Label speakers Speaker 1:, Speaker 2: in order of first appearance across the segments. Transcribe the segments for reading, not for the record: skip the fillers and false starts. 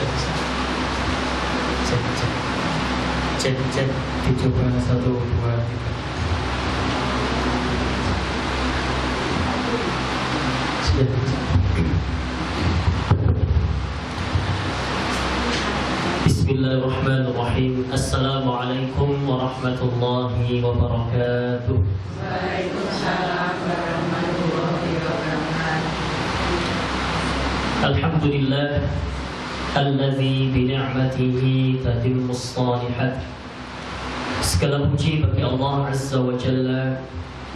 Speaker 1: Cek dicoba 1, 2, 3. Bismillahirrahmanirrahim. Assalamualaikum warahmatullahi wabarakatuh.
Speaker 2: Waalaikumsalam warahmatullahi wabarakatuh.
Speaker 1: Alhamdulillah alladzi bi ni'matihi tatimmus shalihat. Segala puji bagi Allah Azza wa Jalla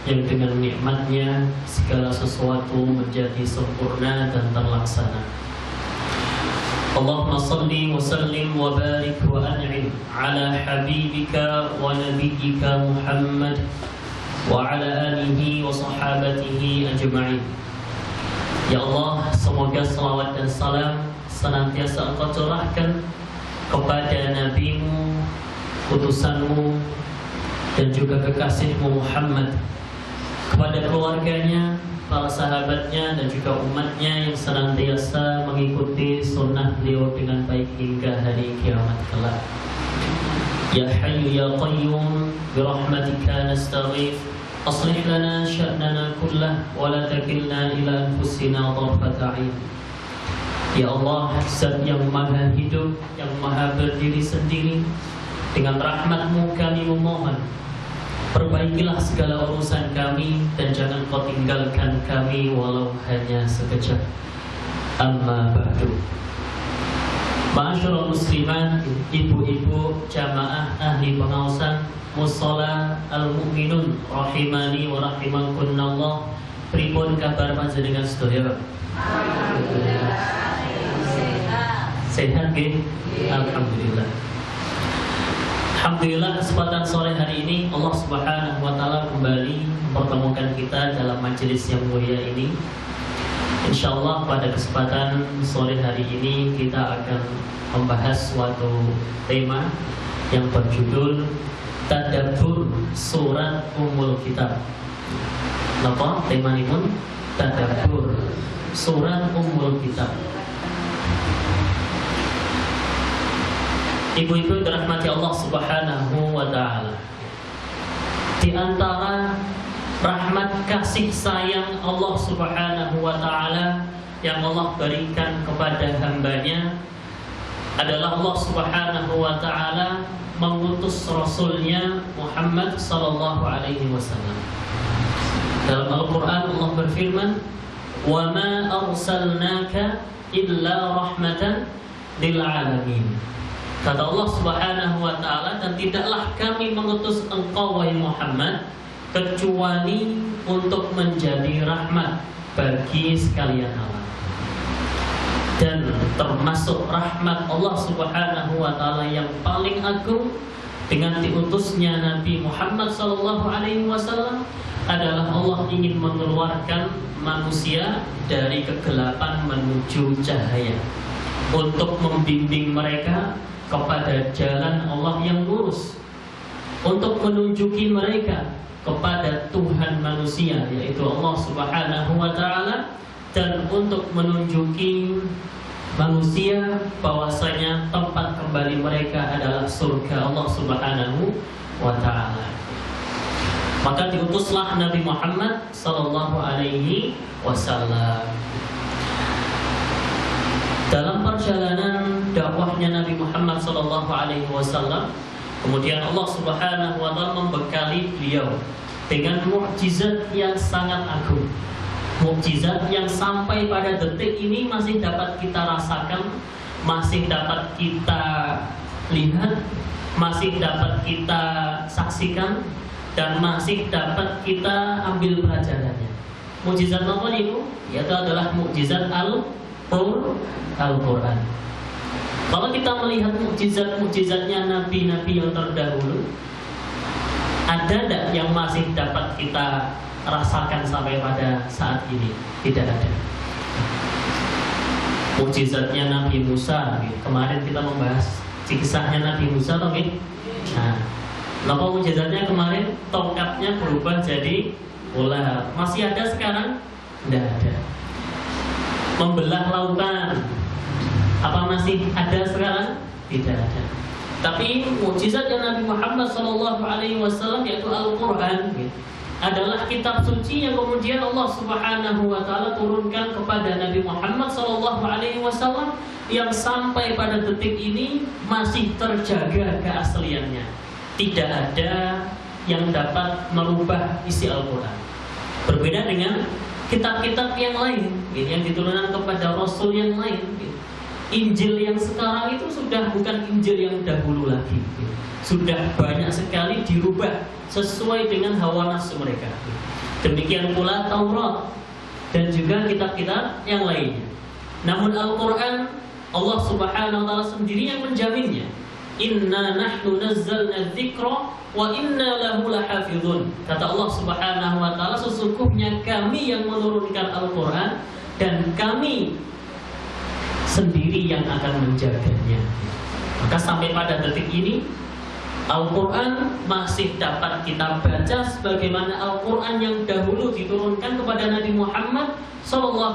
Speaker 1: yang dengan nikmatnya segala sesuatu menjadi sempurna dan terlaksana. Allahumma salli wa sallim wa barik wa an'im ala habibika wa nabiyyika Muhammad wa ala alihi wa sahabatihi ajma'in. Ya Allah, semoga salawat dan salam senantiasa Engkau curahkan kepada Nabi-Mu, utusan-Mu, dan juga kekasih-Mu Muhammad, kepada keluarganya, para sahabatnya, dan juga umatnya yang senantiasa mengikuti sunnah beliau dengan baik hingga hari kiamat kelak. Ya Hayyu Ya Qayyum birahmatika nastaghith aslih lana sya'nana kullah wa la takilna ila anfusina tarfata 'ain. Ya Allah, Zat yang maha hidup, yang maha berdiri sendiri, dengan rahmat-Mu kami memohon, perbaikilah segala urusan kami dan jangan Kau tinggalkan kami walau hanya sekejap. Amma ba'du. Ma'asyiral muslimat, ibu-ibu jamaah ahli pengawasan mushola al-mu'minun rahimani wa rahimakumullah. Pripun kabar panjenengan sedaya?
Speaker 2: Alhamdulillah.
Speaker 1: Sehat nggih? Alhamdulillah. Alhamdulillah, kesempatan sore hari ini Allah Subhanahu wa taala kembali mempertemukan kita dalam majelis yang mulia ini. Insyaallah pada kesempatan sore hari ini kita akan membahas suatu tema yang berjudul Tadabbur Surat Ummul Kitab. Napa temanipun? Tadabbur Surat Ummul Kitab. Ibu-ibu dirahmati Allah Subhanahu wa ta'ala, di antara rahmat kasih sayang Allah Subhanahu wa ta'ala yang Allah berikan kepada hambanya adalah Allah Subhanahu wa ta'ala mengutus Rasulnya Muhammad sallallahu alaihi wasallam. Dalam Al-Quran Allah berfirman, "Wa ma arsalnaka illa rahmatan lil alamin." Kata Allah Subhanahu wa ta'ala, dan tidaklah kami mengutus engkau wahai Muhammad kecuali untuk menjadi rahmat bagi sekalian alam. Dan termasuk rahmat Allah Subhanahu wa ta'ala yang paling agung dengan diutusnya Nabi Muhammad sallallahu alaihi wasallam adalah Allah ingin mengeluarkan manusia dari kegelapan menuju cahaya, untuk membimbing mereka kepada jalan Allah yang lurus, untuk menunjuki mereka kepada Tuhan manusia yaitu Allah Subhanahu wa ta'ala, dan untuk menunjuki manusia bahwasanya tempat kembali mereka adalah surga Allah Subhanahu wa ta'ala. Maka diutuslah Nabi Muhammad sallallahu alaihi wasallam. Dalam perjalanan dakwahnya Nabi Muhammad sallallahu alaihi wasallam, kemudian Allah Subhanahu wa taala membekali beliau dengan mukjizat yang sangat agung. Mukjizat yang sampai pada detik ini masih dapat kita rasakan, masih dapat kita lihat, masih dapat kita saksikan, dan masih dapat kita ambil pelajarannya. Mukjizat apa itu? Yaitu adalah mukjizat Al-Quran. Kalau kita melihat mukjizat-mukjizatnya nabi-nabi yang terdahulu, ada tidak yang masih dapat kita rasakan sampai pada saat ini? Tidak ada. Mukjizatnya Nabi Musa, kemarin kita membahas kisahnya Nabi Musa, toh, nah, apa mukjizatnya kemarin? Tongkatnya berubah jadi ular. Masih ada sekarang? Tidak ada. Membelah lautan, apa Apa masih ada sekarang? Tidak ada. Tapi mukjizat yang Nabi Muhammad SAW yaitu Al-Quran adalah kitab suci yang kemudian Allah Subhanahu wa Ta'ala turunkan kepada Nabi Muhammad SAW yang sampai pada detik ini masih terjaga keasliannya. Tidak ada yang dapat merubah isi Al-Quran. Berbeda dengan kitab-kitab yang lain yang diturunkan kepada Rasul yang lain. Injil yang sekarang itu sudah bukan Injil yang dahulu lagi. Sudah banyak sekali dirubah sesuai dengan hawa nafsu mereka. Demikian pula Taurat dan juga kitab-kitab yang lainnya. Namun Al-Quran Allah Subhanahu wa Ta'ala sendiri yang menjaminnya. Inna nahnu nazzalna dzikra wa inna lahu lahafizun. Kata Allah Subhanahu wa Ta'ala, sesungguhnya kami yang menurunkan Al-Quran dan kami sendiri yang akan menjaganya. Maka sampai pada detik ini Al-Quran masih dapat kita baca sebagaimana Al-Quran yang dahulu diturunkan kepada Nabi Muhammad SAW.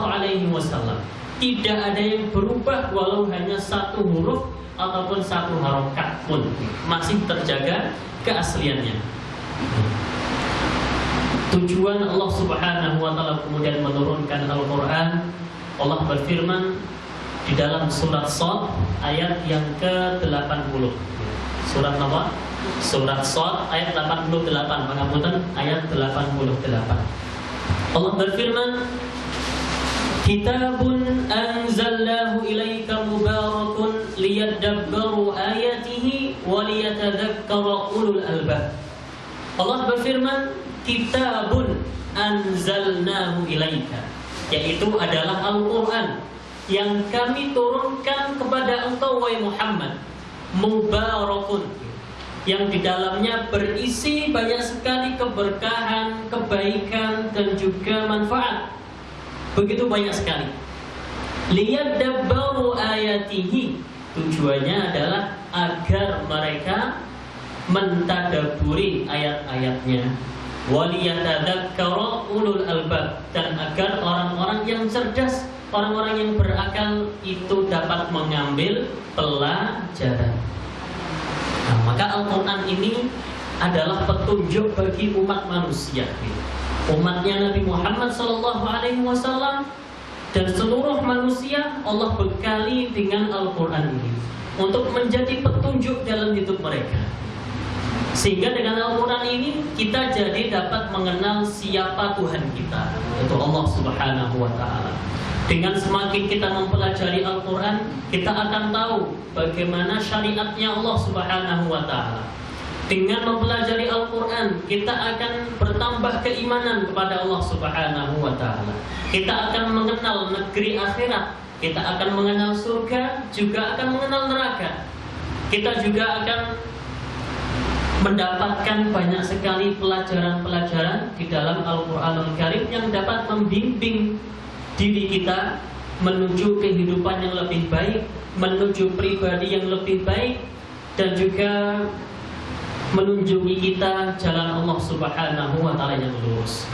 Speaker 1: Tidak ada yang berubah walau hanya satu huruf ataupun satu harokat pun, masih terjaga keasliannya. Tujuan Allah Subhanahu wa Ta'ala kemudian menurunkan Al-Quran, Allah berfirman di dalam surat Shad ayat yang ke-80. Surat apa? Surat Shad ayat 88. Pangapunten, ayat 88. Allah berfirman, Kitabun anzalnahu ilaika mubarakun liyadabbaru ayatihi wa liyatadzakkara ulul albab. Allah berfirman, Kitabun anzalnahu ilaika, yaitu adalah Al-Quran yang kami turunkan kepada engkau wahai Muhammad, mubarakun, yang di dalamnya berisi banyak sekali keberkahan, kebaikan dan juga manfaat. Begitu banyak sekali. Liyadabbaru ayatihi, tujuannya adalah agar mereka mentadaburi ayat-ayatnya. Waliyatadzakkara ulul albab, dan agar orang-orang yang cerdas, orang-orang yang berakal itu dapat mengambil pelajaran. Nah, maka Al-Quran ini adalah petunjuk bagi umat manusia, umatnya Nabi Muhammad SAW dan seluruh manusia. Allah bekali dengan Al-Quran ini untuk menjadi petunjuk dalam hidup mereka, sehingga dengan Al-Quran ini kita jadi dapat mengenal siapa Tuhan kita, yaitu Allah Subhanahu wa Ta'ala. Dengan semakin kita mempelajari Al-Quran, kita akan tahu bagaimana syariatnya Allah Subhanahu wa Ta'ala. Dengan mempelajari Al-Quran, kita akan bertambah keimanan kepada Allah Subhanahu wa Ta'ala. Kita akan mengenal negeri akhirat, kita akan mengenal surga, juga akan mengenal neraka. Kita juga akan mendapatkan banyak sekali pelajaran-pelajaran di dalam Al-Quranul Karim yang dapat membimbing diri kita menuju kehidupan yang lebih baik, menuju pribadi yang lebih baik, dan juga menunjuki kita jalan Allah Subhanahu wa Ta'ala yang lurus.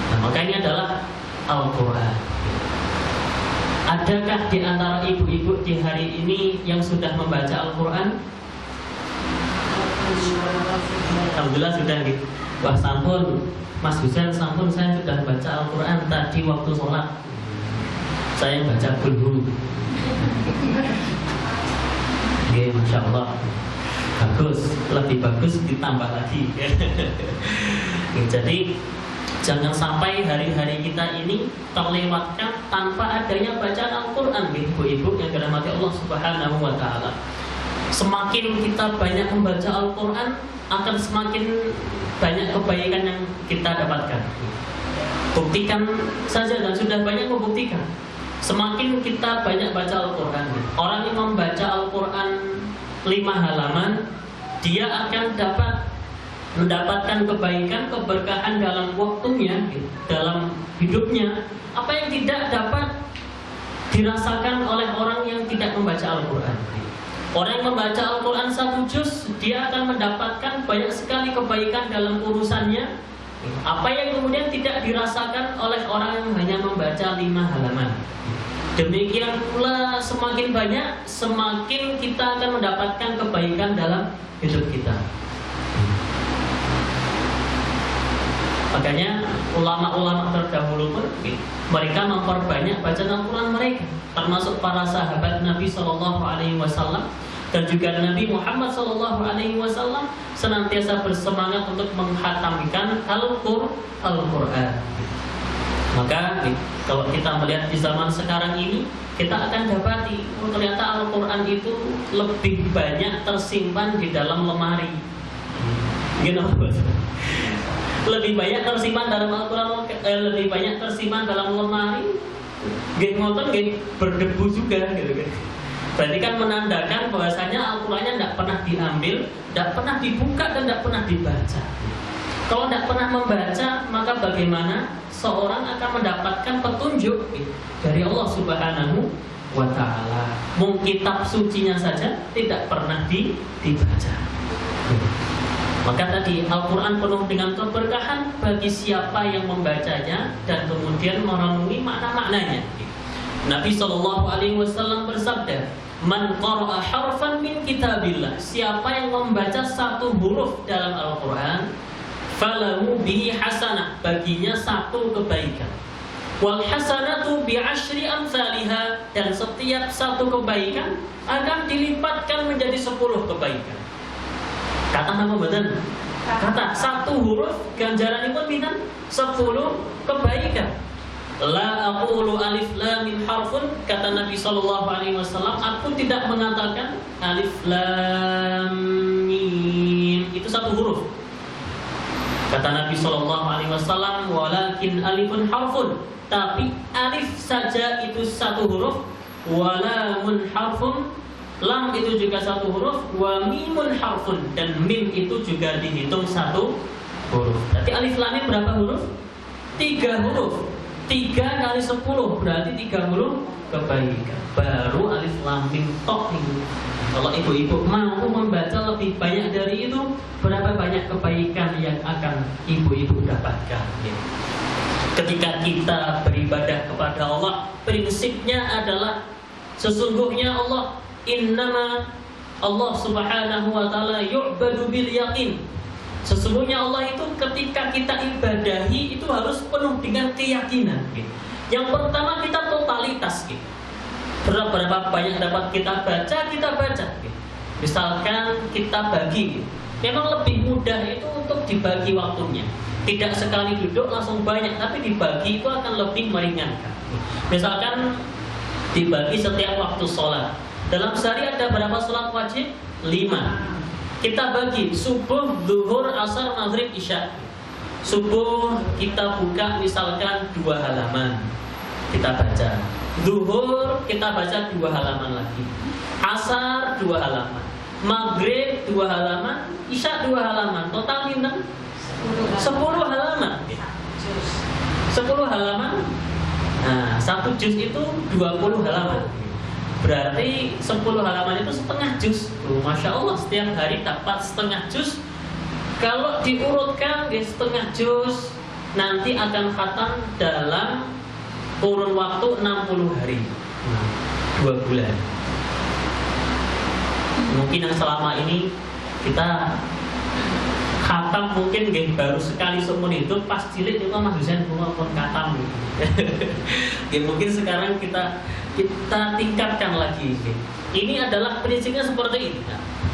Speaker 1: Nah, maka ini adalah Al-Quran. Adakah di antara ibu-ibu di hari ini yang sudah membaca Al-Quran? Alhamdulillah sudah gitu. Wah, sampun Mas Husain, sampun saya sudah baca Al-Quran tadi waktu sholat. Saya baca Qul. Oke, Masya Allah, bagus, lebih bagus ditambah lagi. Jadi jangan sampai hari-hari kita ini terlewatkan tanpa adanya bacaan Al-Quran, ibu-ibu yang dirahmati Allah Subhanahu wa Ta'ala. Semakin kita banyak membaca Al-Quran, akan semakin banyak kebaikan yang kita dapatkan. Buktikan saja, dan sudah banyak membuktikan. Semakin kita banyak baca Al-Quran, orang yang membaca Al-Quran 5 halaman, dia akan dapat mendapatkan kebaikan, keberkahan dalam waktunya, dalam hidupnya, apa yang tidak dapat dirasakan oleh orang yang tidak membaca Al-Quran. Orang yang membaca Al-Quran 1 juz, dia akan mendapatkan banyak sekali kebaikan dalam urusannya, apa yang kemudian tidak dirasakan oleh orang yang hanya membaca 5 halaman. Demikian pula semakin banyak, semakin kita akan mendapatkan kebaikan dalam hidup kita. Makanya ulama-ulama terdahulu pun mereka memperbanyak bacaan Al-Quran mereka, termasuk para sahabat Nabi SAW dan juga Nabi Muhammad SAW senantiasa bersemangat untuk menghatamkan Al-Quran. Maka kalau kita melihat di zaman sekarang ini, kita akan dapati ternyata Al-Quran itu lebih banyak tersimpan di dalam lemari. Gitu. Lebih banyak tersimpan dalam Al-Quran, lebih banyak tersimpan dalam lemari. Ngoten berdebu juga gitu kan. Berarti kan menandakan bahwasanya Al-Qurannya tidak pernah diambil, tidak pernah dibuka dan tidak pernah dibaca. Kalau tidak pernah membaca, maka bagaimana seorang akan mendapatkan petunjuk dari Allah Subhanahu wa Ta'ala? Kitab sucinya saja tidak pernah dibaca. Maka tadi Al-Quran penuh dengan keberkahan bagi siapa yang membacanya dan kemudian merenungi makna-maknanya. Nabi SAW bersabda, "Man qara'a harfan min kitabillah." Siapa yang membaca satu huruf dalam Al-Quran, falahu bihi hasanah, baginya satu kebaikan. Wal hasanatu bi asyri amsalihha, dan setiap satu kebaikan akan dilipatkan menjadi 10 kebaikan. Kata apa betul? Kata satu huruf ganjaran itu pinten? 10 kebaikan. La aqulu alif lam mim harfun, kata Nabi SAW, aku tidak mengatakan alif lam mim itu satu huruf. Kata Nabi SAW, walakin alifun harfun, tapi alif saja itu satu huruf, walamun harfun, lam itu juga satu huruf, wa mimun harfun, dan mim itu juga dihitung satu huruf. Berarti alif lam mim berapa huruf? 3 huruf. 3 kali 10 berarti 30 kebaikan. Baru alif lam mim tok itu. Kalau ibu-ibu mau membaca lebih banyak dari itu, berapa banyak kebaikan yang akan ibu-ibu dapatkan ya. Ketika kita beribadah kepada Allah, prinsipnya adalah sesungguhnya Allah, innama Allah Subhanahu wa Ta'ala yu'badu bil yaqin. Sesungguhnya Allah itu ketika kita ibadahi itu harus penuh dengan keyakinan. Yang pertama kita totalitas. Berapa banyak dapat kita baca. Misalkan kita bagi, memang lebih mudah itu untuk dibagi waktunya. Tidak sekali duduk langsung banyak, tapi dibagi itu akan lebih meringankan. Misalkan dibagi setiap waktu sholat. Dalam sehari ada berapa sholat wajib? 5. Kita bagi subuh, zuhur, asar, maghrib, isya. Subuh kita buka misalkan 2 halaman, kita baca. Zuhur kita baca 2 halaman lagi. Asar 2 halaman. Maghrib 2 halaman. Isya 2 halaman. Total pinten? 10 halaman. 10 halaman. Nah, 1 juz itu 20 halaman. Berarti 10 halaman itu setengah juz. Masya Allah, setiap hari dapat setengah juz. Kalau diurutkan di setengah juz, nanti akan khatam dalam kurun waktu 60 hari, 2 bulan. Mungkin yang selama ini kita khatam mungkin baru sekali seumur hidup, pas cilik itu Mas Husain pun khatam. Mungkin sekarang kita tingkatkan lagi. Ini adalah prinsipnya seperti ini.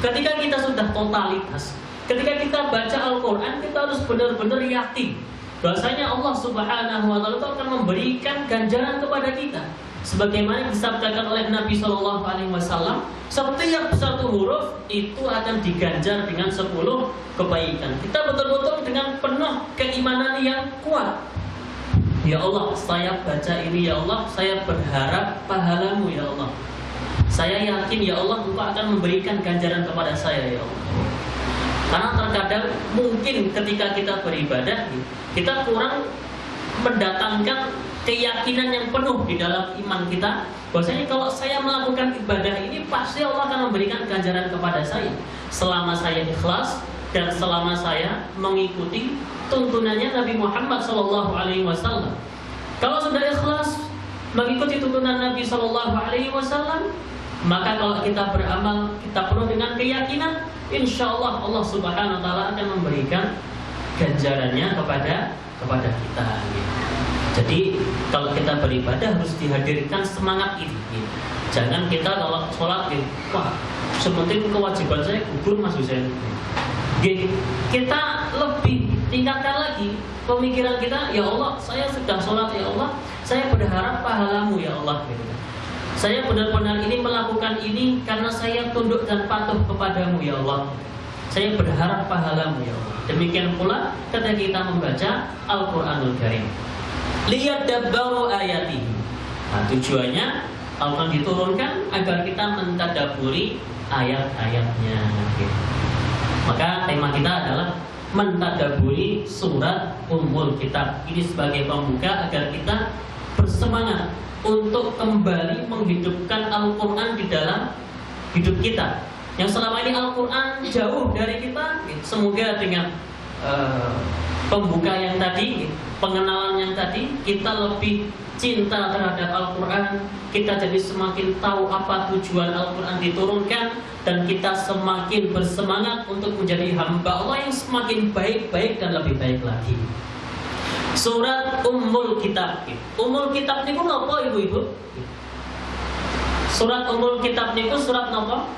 Speaker 1: Ketika kita sudah totalitas, ketika kita baca Al-Quran, kita harus benar-benar yakin bahwasanya Allah Subhanahu wa Ta'ala akan memberikan ganjaran kepada kita. Sebagaimana disabdakan oleh Nabi SAW, setiap satu huruf itu akan diganjar dengan 10 kebaikan. Kita betul-betul dengan penuh keimanan yang kuat. Ya Allah, saya baca ini ya Allah, saya berharap pahalamu ya Allah. Saya yakin ya Allah, Engkau akan memberikan ganjaran kepada saya ya Allah. Karena terkadang mungkin ketika kita beribadah, kita kurang mendatangkan keyakinan yang penuh di dalam iman kita, bahwasanya kalau saya melakukan ibadah ini pasti Allah akan memberikan ganjaran kepada saya selama saya ikhlas dan selama saya mengikuti tuntunannya Nabi Muhammad SAW. Kalau sudah ikhlas, mengikuti tuntunan Nabi Shallallahu Alaihi Wasallam, maka kalau kita beramal, kita penuh dengan keyakinan, insya Allah Allah Subhanahu Wa Taala akan memberikan ganjarannya kepada kita. Jadi kalau kita beribadah harus dihadirkan semangat ini. Jangan kita kalau sholat, wah sepenting kewajiban saya gugur Mas Husain. Kita lebih tingkatkan lagi pemikiran kita, ya Allah, saya sudah sholat, ya Allah, saya berharap pahalamu, ya Allah. Saya benar-benar ini melakukan ini karena saya tunduk dan patuh kepadamu, ya Allah. Saya berharap pahalamu, ya Allah. Demikian pula ketika kita membaca Al-Quranul Karim, liyadabbaru ayatihi. Nah, tujuannya Al-Quran diturunkan agar kita mentadaburi ayat-ayatnya. Maka tema kita adalah mentadaburi surat Ummul Kitab. Ini sebagai pembuka agar kita bersemangat untuk kembali menghidupkan Al-Quran di dalam hidup kita. Yang selama ini Al-Quran jauh dari kita, semoga dengan pembuka yang tadi, pengenalan yang tadi, kita lebih cinta terhadap Al-Quran, kita jadi semakin tahu apa tujuan Al-Quran diturunkan, dan kita semakin bersemangat untuk menjadi hamba Allah yang semakin baik-baik dan lebih baik lagi. Surat Ummul Kitab. Ummul Kitab niku napa ibu-ibu? Surat Ummul Kitab niku surat napa?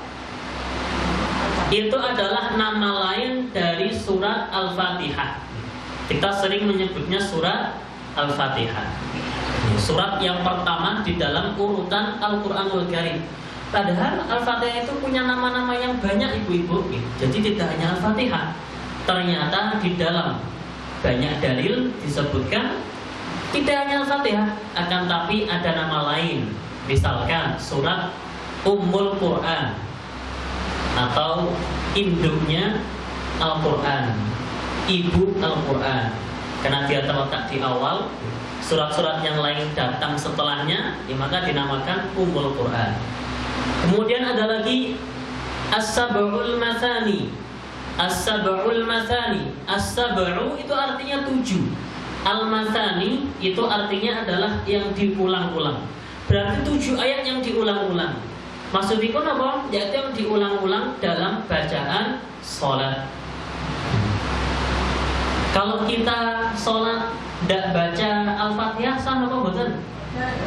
Speaker 1: Itu adalah nama lain dari surat Al-Fatihah. Kita sering menyebutnya surat Al-Fatihah. Surat yang pertama di dalam urutan Al-Quranul Karim. Padahal Al-Fatihah itu punya nama-nama yang banyak ibu-ibu. Jadi tidak hanya Al-Fatihah. Ternyata di dalam banyak dalil disebutkan tidak hanya Al-Fatihah, akan tapi ada nama lain. Misalkan surat Ummul Quran atau induknya Al-Quran, ibu Al-Quran, karena dia terletak di awal. Surat-surat yang lain datang setelahnya, maka dinamakan Ummul Quran. Kemudian ada lagi As-Sab'ul Mathani. As-Sab'ul Mathani. As-Sab'u itu artinya 7. Al-Mathani itu artinya adalah yang diulang-ulang. Berarti 7 ayat yang diulang-ulang. Maksudnya apa? Yaitu yang diulang-ulang dalam bacaan sholat. Kalau kita sholat tidak baca Al-Fatihah sah apa betul?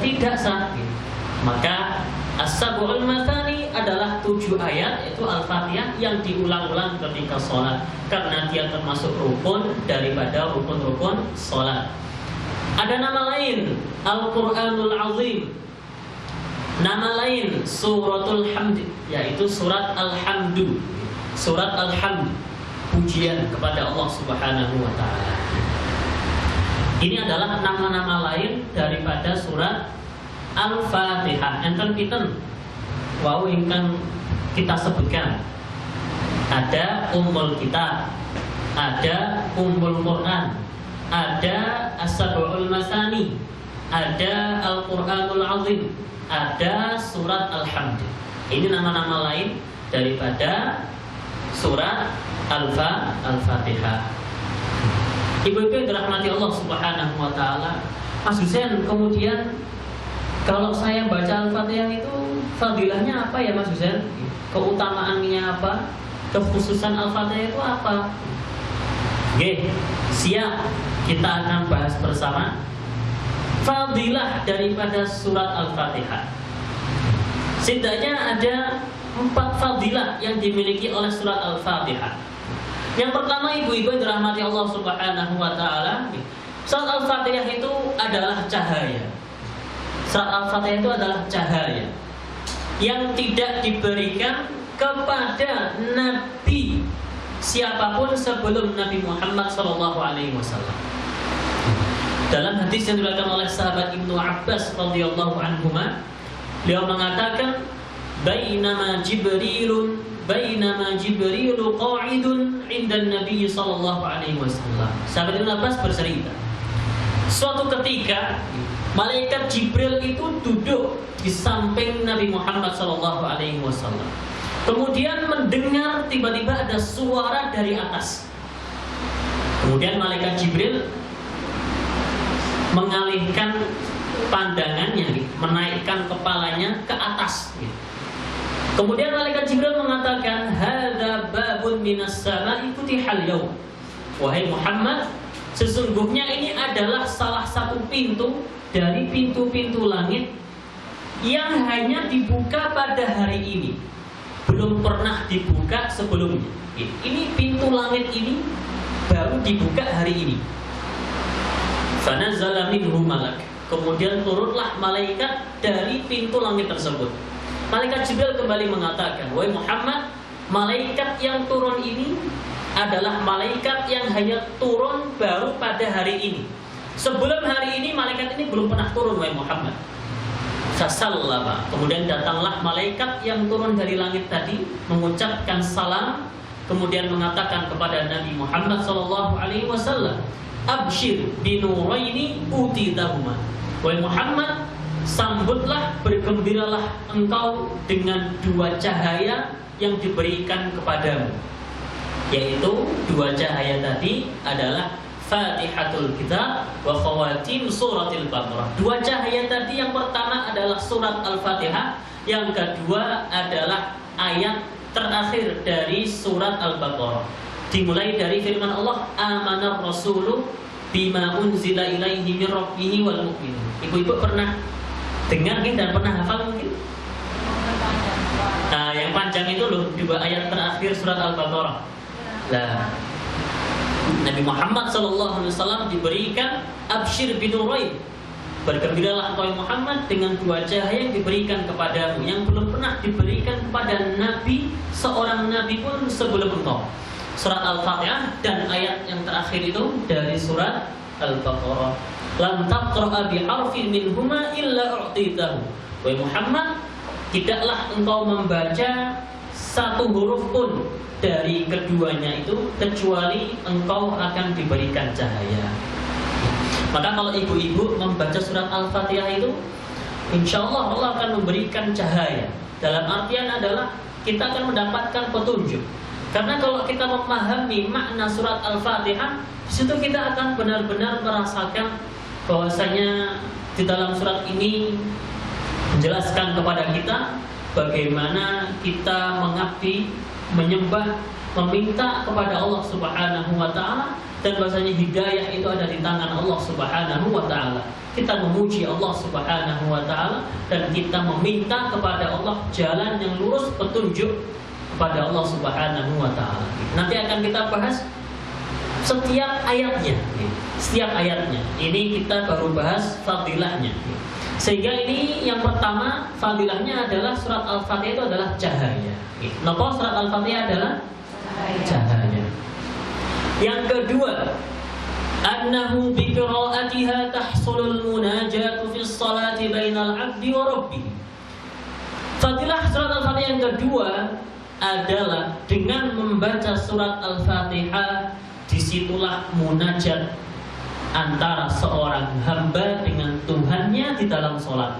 Speaker 1: Tidak sah. Maka As-Sab'ul Mathani adalah 7 ayat, yaitu Al-Fatihah yang diulang-ulang ketika sholat, karena dia termasuk rukun daripada rukun-rukun sholat. Ada nama lain Al-Quranul Azim. Nama lain Suratul Hamd, yaitu surat Al-Hamdu. Surat Al-Hamd, pujian kepada Allah Subhanahu wa Ta'ala. Ini adalah nama-nama lain daripada surat Al-Fatihah. Enten pinten wau ingkang kita sebutkan. Ada Ummul Kitab, ada Ummul Quran, ada As-Sab'ul Mathani, ada Al-Quranul Azim, ada surat Al-Hamd. Ini nama-nama lain daripada surat Al-Fatihah. Ibu-ibu yang dirahmati Allah Subhanahu wa Ta'ala, Mas Husain, kemudian kalau saya baca Al-Fatihah itu fadilahnya apa ya Mas Husain? Keutamaannya apa? Kekhususan Al-Fatihah itu apa? Oke, siap. Kita akan bahas bersama fadilah daripada surat Al-Fatihah. Setidaknya ada 4 fadilah yang dimiliki oleh surat Al-Fatihah. Yang pertama, ibu-ibu yang dirahmati Allah Subhanahu wa Ta'ala, surat Al-Fatihah itu adalah cahaya. Surat Al-Fatihah itu adalah cahaya yang tidak diberikan kepada nabi siapapun sebelum Nabi Muhammad SAW. Dalam hadis yang diriwayatkan oleh sahabat Ibnu Abbas radhiyallahu anhuma, beliau mengatakan, bainama Jibrilu qa'idun 'inda Nabi sallallahu alaihi wasallam. Sahabat Ibnu Abbas bercerita, suatu ketika malaikat Jibril itu duduk di samping Nabi Muhammad sallallahu alaihi wasallam. Kemudian mendengar tiba-tiba ada suara dari atas. Kemudian malaikat Jibril mengalihkan pandangannya, menaikkan kepalanya ke atas. Kemudian malaikat Jibril mengatakan, "Hadza babun minas sama'i futihal yaum." Wahai Muhammad, sesungguhnya ini adalah salah satu pintu dari pintu-pintu langit yang hanya dibuka pada hari ini. Belum pernah dibuka sebelumnya. Ini pintu langit ini baru dibuka hari ini. Fanazala minhu malak. Kemudian turunlah malaikat dari pintu langit tersebut. Malaikat Jibril kembali mengatakan, "Wahai Muhammad, malaikat yang turun ini adalah malaikat yang hanya turun baru pada hari ini. Sebelum hari ini malaikat ini belum pernah turun, wahai Muhammad." Fasallama. Kemudian datanglah malaikat yang turun dari langit tadi, mengucapkan salam, kemudian mengatakan kepada Nabi Muhammad SAW, "Abshir binuraini utidahuma." Wahai Muhammad, sambutlah, bergembiralah engkau dengan dua cahaya yang diberikan kepadamu. Yaitu dua cahaya tadi adalah Fatihatul Kitab wa Khawatim Suratil Baqarah. Dua cahaya tadi, yang pertama adalah surat Al-Fatihah, yang kedua adalah ayat terakhir dari surat Al-Baqarah. Dimulai dari firman Allah, "Amanar Rasulu bima unzila ilaihi min rabbihi wal mu'minun." Ibu-ibu pernah dengar dan pernah hafal mungkin? Nah, yang panjang itu loh, dua ayat terakhir surat Al-Baqarah. Nah, Nabi Muhammad SAW diberikan abshir binurain, bergembiralah engkau Muhammad dengan dua cahaya yang diberikan kepadamu, yang belum pernah diberikan kepada Nabi, seorang Nabi pun sebelum engkau. Surat Al-Fatihah dan ayat yang terakhir itu dari surat Al-Baqarah. Lam taqra'a biharfin minhuma illa u'titahu. Wahai Muhammad, tidaklah engkau membaca satu huruf pun dari keduanya itu kecuali engkau akan diberikan cahaya. Maka kalau ibu-ibu membaca surat Al-Fatihah itu, insya Allah Allah akan memberikan cahaya. Dalam artian adalah kita akan mendapatkan petunjuk. Karena kalau kita memahami makna surat Al-Fatihah, di situ kita akan benar-benar merasakan bahwasanya di dalam surat ini menjelaskan kepada kita bagaimana kita mengabdi, menyembah, meminta kepada Allah Subhanahu wa taala, dan bahwasanya hidayah itu ada di tangan Allah Subhanahu wa taala. Kita memuji Allah Subhanahu wa taala dan kita meminta kepada Allah jalan yang lurus, petunjuk kepada Allah Subhanahu wa taala. Nanti akan kita bahas setiap ayatnya. Setiap ayatnya. Ini kita baru bahas fadilahnya. Sehingga ini yang pertama, fadilahnya adalah surat Al-Fatihah itu adalah cahaya. Kenapa surat Al-Fatihah adalah cahaya? Yang kedua, annahu bi qira'atiha tahsulul munajatu fi sholati bainal 'abdi wa rabbih. Fadilah surat Al-Fatihah yang kedua adalah dengan membaca surat Al-Fatihah, disitulah munajat antara seorang hamba dengan Tuhannya di dalam sholat.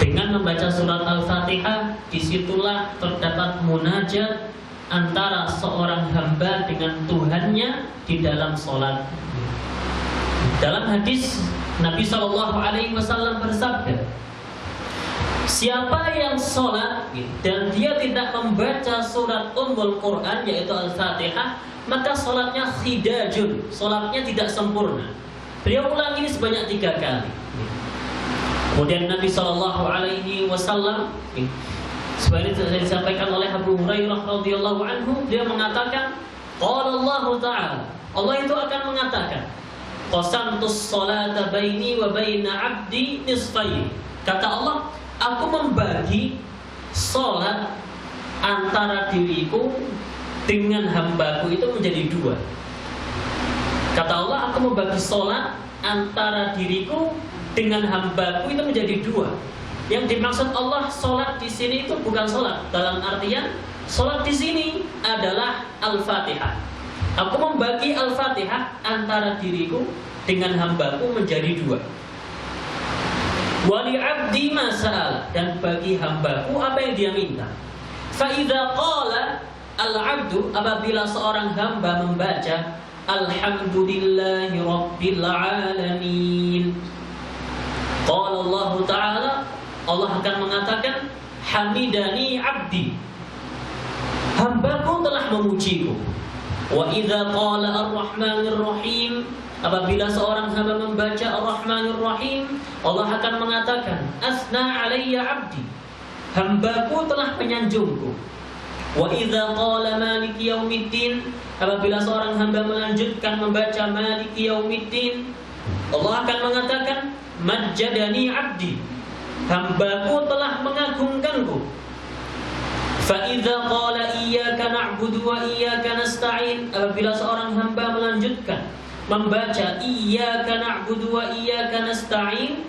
Speaker 1: Dengan membaca surat Al-Fatihah, disitulah terdapat munajat antara seorang hamba dengan Tuhannya di dalam sholat. Dalam hadis Nabi SAW bersabda, siapa yang sholat dan dia tidak membaca surat Ummul Quran, yaitu Al-Fatihah, maka sholatnya khidajun, sholatnya tidak sempurna. Beliau ulang ini sebanyak 3 kali. Kemudian Nabi SAW, sebenarnya disampaikan oleh Abu Hurairah radhiyallahu anhu, dia mengatakan, qala Allah Ta'ala, Allah itu akan mengatakan, qasamtus sholata baini wa baina 'abdi nisfaini. Kata Allah, aku membagi sholat antara diriku dengan hambaku itu menjadi 2. Kata Allah, aku membagi sholat antara diriku dengan hambaku itu menjadi 2. Yang dimaksud Allah sholat di sini itu bukan sholat dalam artian sholat di sini adalah Al-Fatihah. Aku membagi Al-Fatihah antara diriku dengan hambaku menjadi 2. Wali abdi masal, dan bagi hambaku apa yang dia minta. Fa idza qala al-abdu, apabila seorang hamba membaca alhamdulillahi rabbil alamin. Qala Allah Ta'ala, Allah akan mengatakan, hamidani abdi, hambaku telah memujiku. Wa idza qala ar-rahmanir rahim, apabila seorang hamba membaca ar-rahmanir rahim, Allah akan mengatakan, asna alayya abdi, hambaku telah menyanjungku. Wa idza qala maliki yaumiddin, apabila seorang hamba melanjutkan membaca maliki yaumiddin, Allah akan mengatakan, majjadani abdi, hambaku telah mengagungkanku. Fa idza qala iyyaka na'budu wa iyyaka nasta'in, apabila seorang hamba melanjutkan membaca iyyaka na'budu wa iyyaka nasta'in,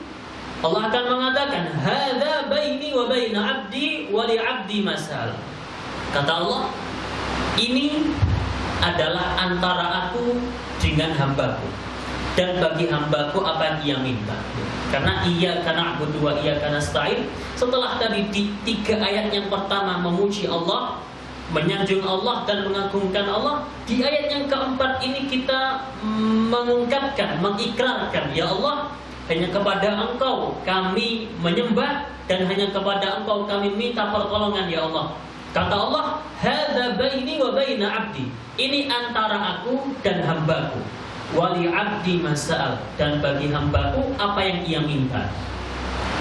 Speaker 1: Allah akan mengatakan, hadza baini wa baina abdi wa li abdi masal. Kata Allah, ini adalah antara aku dengan hambaku, dan bagi hambaku apa yang ia minta. Karena iyyaka na'budu wa iyyaka nasta'in, setelah tadi di 3 ayat yang pertama memuji Allah, menyanjung Allah dan mengagungkan Allah, di ayat yang keempat ini kita mengungkapkan, mengikrarkan, ya Allah, hanya kepada Engkau kami menyembah dan hanya kepada Engkau kami minta pertolongan, ya Allah. Kata Allah, hadza baini wa baina abdi, ini antara aku dan hambaku. Wali abdi masal, dan bagi hambaku apa yang ia minta.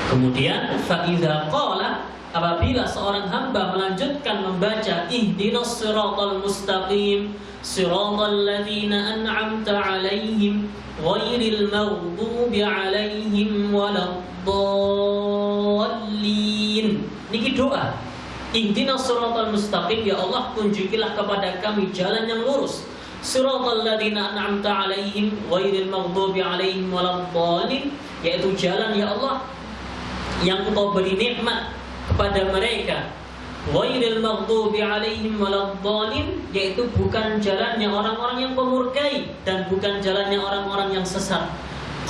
Speaker 1: Kemudian fa idza qala, apabila seorang hamba melanjutkan membaca ihdinas siratal mustaqim siratal ladzina an'amta 'alaihim ghairil maghdubi 'alaihim waladdallin. Niki doa. Ihdinas siratal mustaqim, ya Allah, tunjukilah kepada kami jalan yang lurus. Siratal ladzina an'amta 'alaihim ghairil maghdubi 'alaihim waladdallin, yaitu jalan, ya Allah, yang Engkau beri nikmat kepada mereka. Ghairil maghdubi 'alaihim waladdallin, yaitu bukan jalannya orang-orang yang pemurkai dan bukan jalannya orang-orang yang sesat.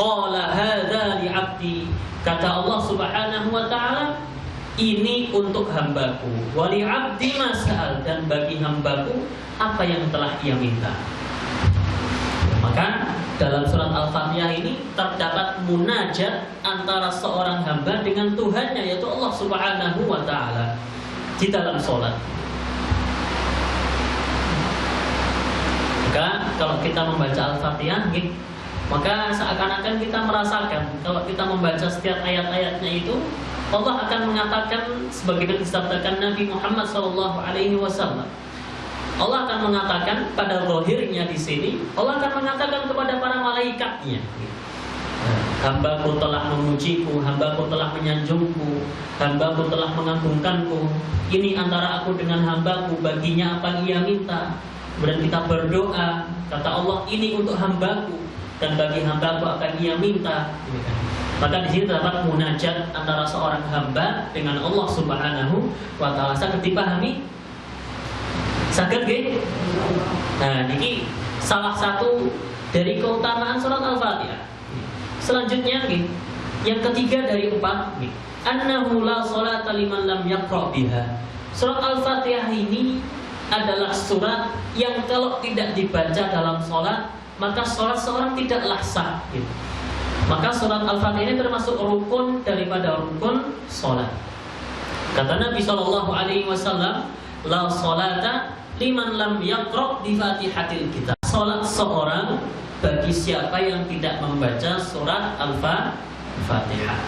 Speaker 1: Qala hadza li 'abdi, kata Allah Subhanahu wa taala, ini untuk hambaku. Wali abdi masal, dan bagi hambaku apa yang telah ia minta. Maka dalam surat Al-Fatihah ini terdapat munajat antara seorang hamba dengan Tuhannya, yaitu Allah Subhanahu wa taala di dalam sholat. Maka kalau kita membaca Al-Fatihah, maka seakan-akan kita merasakan kalau kita membaca setiap ayat-ayatnya itu, Allah akan mengatakan sebagaimana disabdakan Nabi Muhammad SAW. Allah akan mengatakan pada zahirnya di sini, Allah akan mengatakan kepada para malaikatnya, hambaku telah memujiku, hambaku telah menyanjungku, hambaku telah mengagungkanku. Ini antara aku dengan hambaku, baginya apa yang ia minta. Kemudian kita berdoa, kata Allah, ini untuk hambaku dan bagi hambaku apa yang ia minta. Maka di sini terdapat munajat antara seorang hamba dengan Allah Subhanahu wa taala. Saged dipahami? Saged nggih? Nah, niki salah satu dari keutamaan surat Al-Fatihah. Selanjutnya nggih, yang ketiga dari 4 nggih, annahu la sholata liman lam yaqra biha. Surat Al-Fatihah ini adalah surat yang kalau tidak dibaca dalam sholat, maka sholat seorang tidaklah sah gitu. Maka surat Al-Fatihah ini termasuk rukun daripada rukun sholat. Kata Nabi SAW, la sholata liman lam yaqra bi fatihatil kitab. Sholat seorang bagi siapa yang tidak membaca surat Al-Fatihah.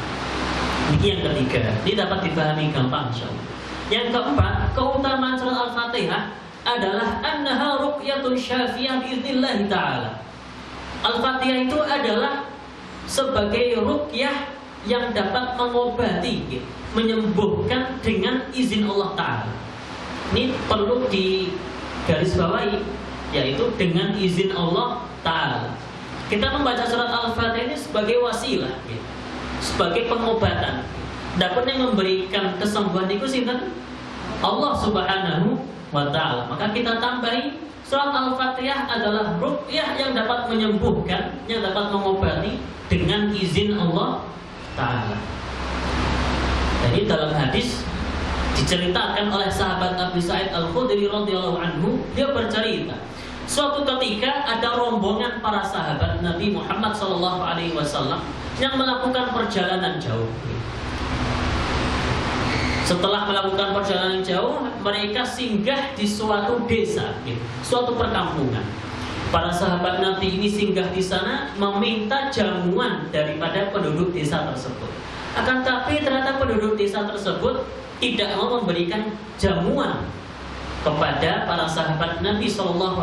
Speaker 1: Ini yang ketiga. Ini dapat dipahami gampang, insyaallah. Yang keempat, keutamaan surat Al-Fatihah adalah annaha ruqyatun syafiyah biiznillah ta'ala. Al-Fatihah itu adalah sebagai ruqyah yang dapat mengobati, menyembuhkan dengan izin Allah Ta'ala. Ini perlu digarisbawahi, yaitu dengan izin Allah Ta'ala. Kita membaca surat Al-Fatihah ini sebagai wasilah, sebagai pengobatan. Dapun yang memberikan kesembuhan itu sinten? Allah Subhanahu wa Ta'ala. Maka kita tambahi, surat Al-Fatihah adalah ruqyah yang dapat menyembuhkan, yang dapat mengobati dengan izin Allah Ta'ala. Jadi dalam hadis diceritakan oleh sahabat Abu Sa'id Al-Khudri radhiyallahu anhu, dia bercerita Suatu ketika ada rombongan para sahabat Nabi Muhammad SAW yang melakukan perjalanan jauh. Setelah melakukan perjalanan jauh, mereka singgah di suatu desa, suatu perkampungan. Para sahabat Nabi ini singgah di sana meminta jamuan daripada penduduk desa tersebut. Akan tapi ternyata penduduk desa tersebut tidak mau memberikan jamuan kepada para sahabat Nabi SAW.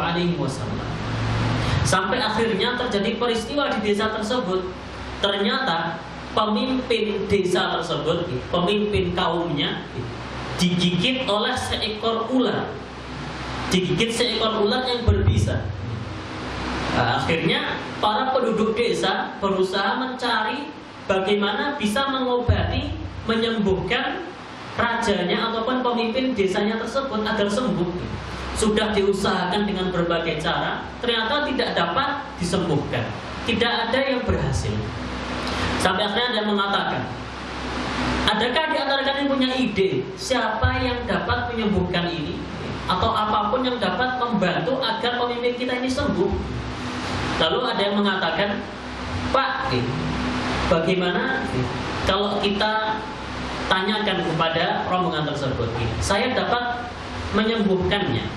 Speaker 1: Sampai akhirnya terjadi peristiwa di desa tersebut. Ternyata pemimpin desa tersebut, pemimpin kaumnya, digigit oleh seekor ular. Digigit seekor ular yang berbisa. Akhirnya para penduduk desa berusaha mencari bagaimana bisa mengobati, menyembuhkan rajanya ataupun pemimpin desanya tersebut agar sembuh. Sudah diusahakan dengan berbagai cara, ternyata tidak dapat disembuhkan. Tidak ada yang berhasil. Sampai akhirnya ada yang mengatakan, adakah di antara kalian punya ide siapa yang dapat menyembuhkan ini, atau apapun yang dapat membantu agar pemimpin kita ini sembuh? Lalu ada yang mengatakan, Pak, bagaimana kalau kita tanyakan kepada rombongan tersebut, saya dapat menyembuhkannya.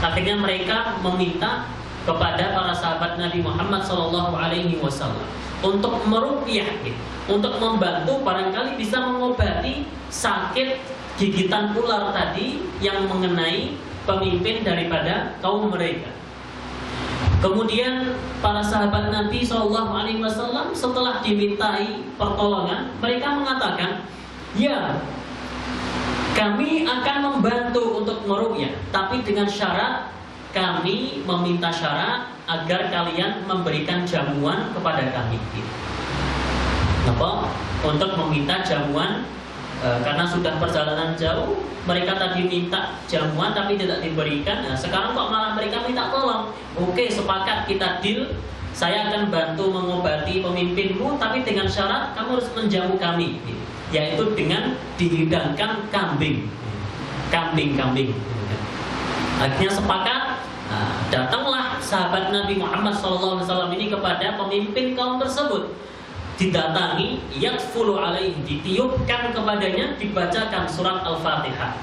Speaker 1: Akhirnya mereka meminta kepada para sahabat Nabi Muhammad SAW untuk meruqyah, untuk membantu barangkali bisa mengobati sakit gigitan ular tadi yang mengenai pemimpin daripada kaum mereka. Kemudian para sahabat Nabi SAW setelah dimintai pertolongan, mereka mengatakan, ya, kami akan membantu untuk meruqyah, tapi dengan syarat kami meminta syarat agar kalian memberikan jamuan kepada kami. Apa? Untuk meminta jamuan karena sudah perjalanan jauh, mereka tadi minta jamuan tapi tidak diberikan. Nah, sekarang kok malah mereka minta tolong. Oke, sepakat, kita deal. Saya akan bantu mengobati pemimpinmu, tapi dengan syarat kamu harus menjamu kami, yaitu dengan dihidangkan kambing. Akhirnya sepakat. Nah, datanglah sahabat Nabi Muhammad SAW ini kepada pemimpin kaum tersebut. Didatangi, yaqfulu alaihi, ditiupkan kepadanya, dibacakan surat Al-Fatihah.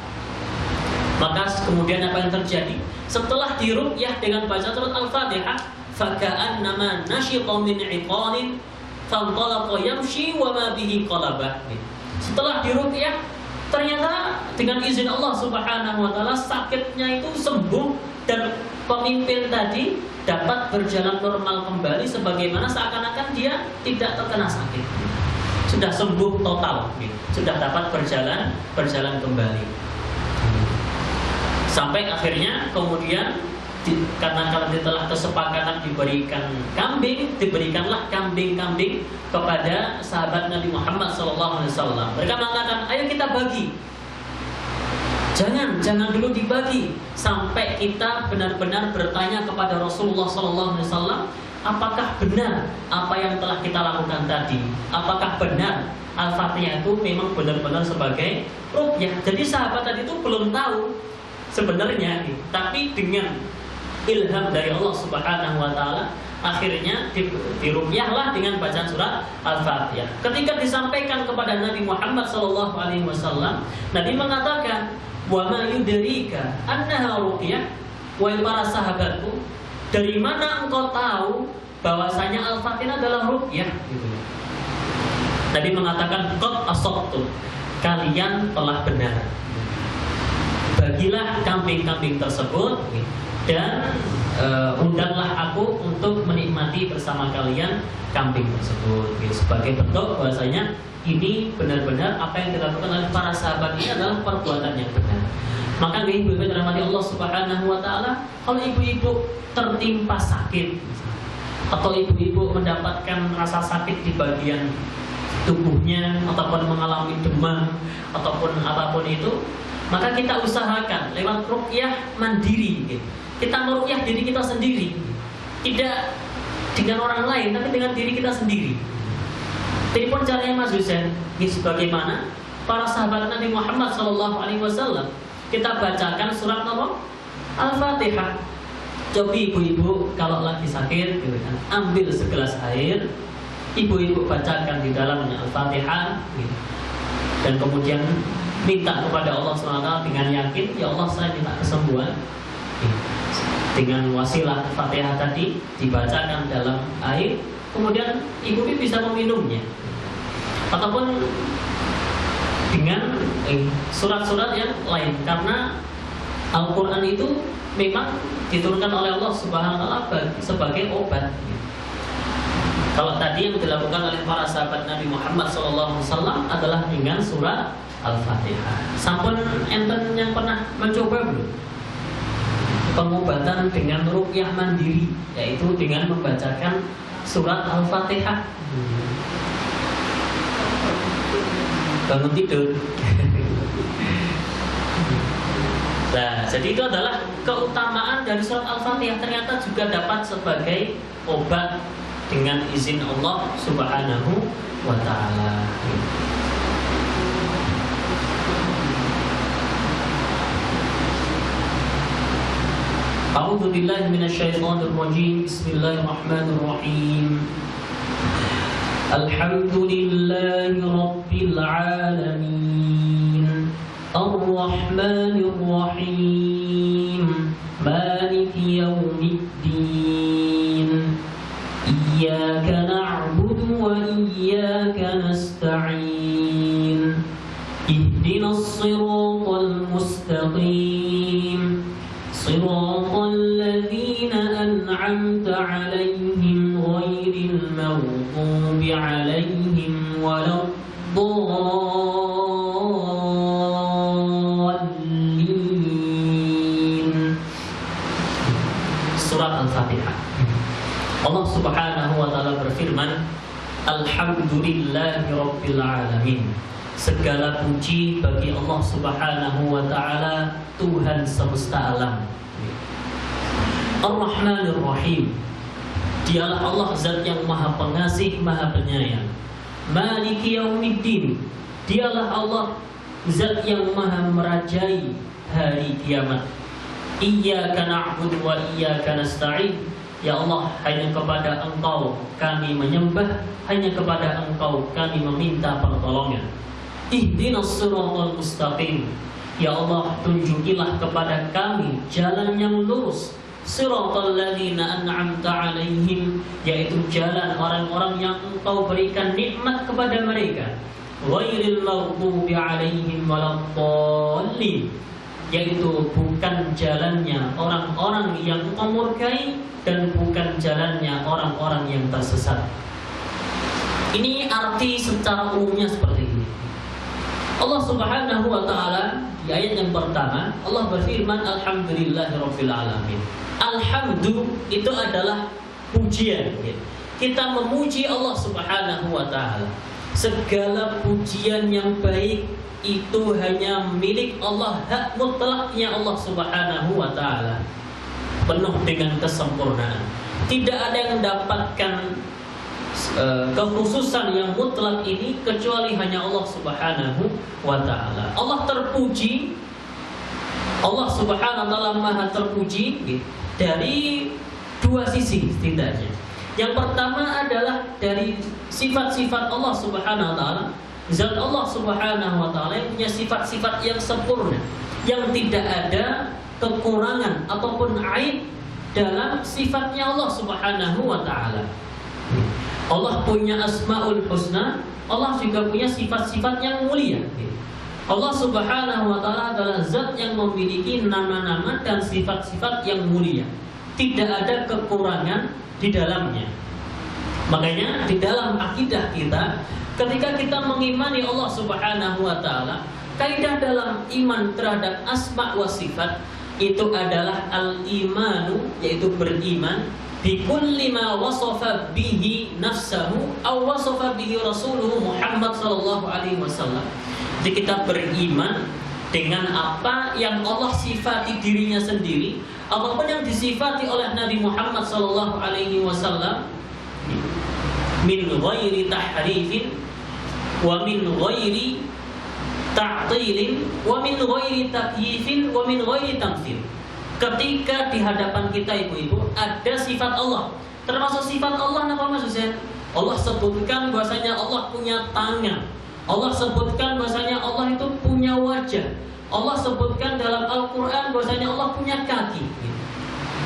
Speaker 1: Maka kemudian apa yang terjadi? Setelah diruqyah dengan baca surat Al-Fatihah, faka'annama nasyita min 'iqanin fantalaqa yamshi wa ma bihi qalabah. Setelah diruqyah, ternyata dengan izin Allah Subhanahu wa taala sakitnya itu sembuh dan pemimpin tadi dapat berjalan normal kembali sebagaimana seakan-akan dia tidak terkena sakit. Sudah sembuh total, sudah dapat berjalan kembali. Sampai akhirnya kemudian karena telah kesepakatan diberikan kambing, diberikanlah kambing-kambing kepada sahabat Nabi Muhammad SAW. Mereka mengatakan, ayo kita bagi. Jangan dulu dibagi sampai kita benar-benar bertanya kepada Rasulullah SAW, apakah benar apa yang telah kita lakukan tadi? Apakah benar Al-Fatihah itu memang benar-benar sebagai ruqyah? Jadi sahabat tadi itu belum tahu sebenarnya, tapi dengan ilham dari Allah Subhanahu wa taala akhirnya diruqyahlah dengan bacaan surat Al-Fatihah. Ketika disampaikan kepada Nabi Muhammad SAW, Nabi mengatakan, wa ma yudrika annaha ruqyah, wahai para sahabatku, dari mana engkau tahu bahwasanya Al-Fatihah adalah ruqyah? Nabi mengatakan, qad asabtum, kalian telah benar. Bagilah kambing-kambing tersebut dan undanglah aku untuk menikmati bersama kalian kambing tersebut, sebagai bentuk bahwasanya ini benar-benar apa yang dilakukan oleh para sahabat ini adalah perbuatan yang benar. Maka ibu-ibu yang dirahmati Allah Subhanahu wa taala, kalau ibu-ibu tertimpa sakit atau ibu-ibu mendapatkan rasa sakit di bagian tubuhnya ataupun mengalami demam ataupun apapun itu, maka kita usahakan lewat ruqyah mandiri. Kita meruqyah diri kita sendiri, tidak dengan orang lain, tapi dengan diri kita sendiri. Jadi pun caranya Mas Husain, sebagaimana para sahabat Nabi Muhammad SAW, kita bacakan surat Al-Fatihah. Cobi ibu-ibu kalau lagi sakit gitu kan, ambil segelas air, ibu-ibu bacakan di dalamnya Al-Fatihah gitu. Dan kemudian minta kepada Allah SWT dengan yakin, ya Allah saya minta kesembuhan gitu. Dengan wasilah Fatihah tadi dibacakan dalam air, kemudian ibu bisa meminumnya. Ataupun dengan surat-surat yang lain, karena Al-Quran itu memang diturunkan oleh Allah Subhanahu wa Ta'ala sebagai obat. Kalau tadi yang dilakukan oleh para sahabat Nabi Muhammad SAW adalah dengan surat Al-Fatihah. Sampun enten yang pernah mencoba belum? Pengobatan dengan ruqyah mandiri, yaitu dengan membacakan surat Al-Fatihah. Bangun tidur. Nah, jadi itu adalah keutamaan dari surat Al-Fatihah, ternyata juga dapat sebagai obat dengan izin Allah Subhanahu wa Ta'ala. A'udzu billahi minasyaitonir rajim. Bismillahirrahmanirrahim. Alhamdulillahi rabbil alamin. Ar-Rahmanir Rahim. Maliki yaumiddin. Iyyaka na'budu wa iyyaka nasta'in. Ihdinas siratal mustaqim. Siratal ladzina an'amta 'alaihim ghairil maghdubi 'alaihim waladdallin. Surat Al-Fatihah. Allah Subhanahu wa Ta'ala berfirman, Alhamdulillahi Rabbil Alamin. Segala puji bagi Allah Subhanahu wa Ta'ala, Tuhan semesta alam. Ar-Rahmanir Rahim. Dialah Allah zat yang maha pengasih, maha penyayang. Maliki yaumiddin. Dialah Allah zat yang maha merajai hari kiamat. Iyyaka na'budu wa iyyaka nasta'in. Ya Allah, hanya kepada Engkau kami menyembah, hanya kepada Engkau kami meminta pertolongan. Ihdinas siratal mustaqim. Ya Allah, tunjukilah kepada kami jalan yang lurus. Siratal ladzina an'amta 'alaihim, yaitu jalan orang-orang yang Engkau berikan nikmat kepada mereka. Ghairil maghdubi 'alaihim waladdallin, yaitu bukan jalannya orang-orang yang Engkau murkai dan bukan jalannya orang-orang yang tersesat. Ini arti secara umumnya seperti ini. Allah Subhanahu wa Ta'ala di ayat yang pertama, Allah berfirman, Alhamdulillahirabbil alamin. Alhamdu itu adalah pujian. Kita memuji Allah Subhanahu wa Ta'ala. Segala pujian yang baik itu hanya milik Allah, hak mutlaknya Allah Subhanahu wa Ta'ala, penuh dengan kesempurnaan. Tidak ada yang mendapatkan kekhususan yang mutlak ini kecuali hanya Allah Subhanahu wa Ta'ala. Allah terpuji, Allah Subhanahu wa Ta'ala maha terpuji dari dua sisi setidaknya. Yang pertama adalah dari sifat-sifat Allah Subhanahu wa Ta'ala. Zat Allah Subhanahu wa Ta'ala yang punya sifat-sifat yang sempurna, yang tidak ada kekurangan ataupun aib dalam sifatnya Allah Subhanahu wa Ta'ala. Allah punya Asmaul Husna, Allah juga punya sifat-sifat yang mulia. Allah Subhanahu wa Ta'ala adalah zat yang memiliki nama-nama dan sifat-sifat yang mulia. Tidak ada kekurangan di dalamnya. Makanya di dalam akidah kita, ketika kita mengimani Allah Subhanahu wa Ta'ala, kaidah dalam iman terhadap asma wa sifat itu adalah al-imanu, yaitu beriman bikulli ma wasafa bihi nafsahu aw wasafa bihi rasuluhu Muhammad sallallahu alaihi wasallam. Jadi kita beriman dengan apa yang Allah sifati dirinya sendiri, apapun yang disifati oleh Nabi Muhammad sallallahu alaihi wasallam, min ghairi tahrifin wa min ghairi ta'tilin wa min ghairi takyifin wa min ghairi tamthil. ketika di hadapan kita ibu-ibu ada sifat Allah. Termasuk sifat Allah apa Mas Husain? Allah sebutkan bahwasanya Allah punya tangan. Allah sebutkan bahwasanya Allah itu punya wajah. Allah sebutkan dalam Al-Quran bahwasanya Allah punya kaki.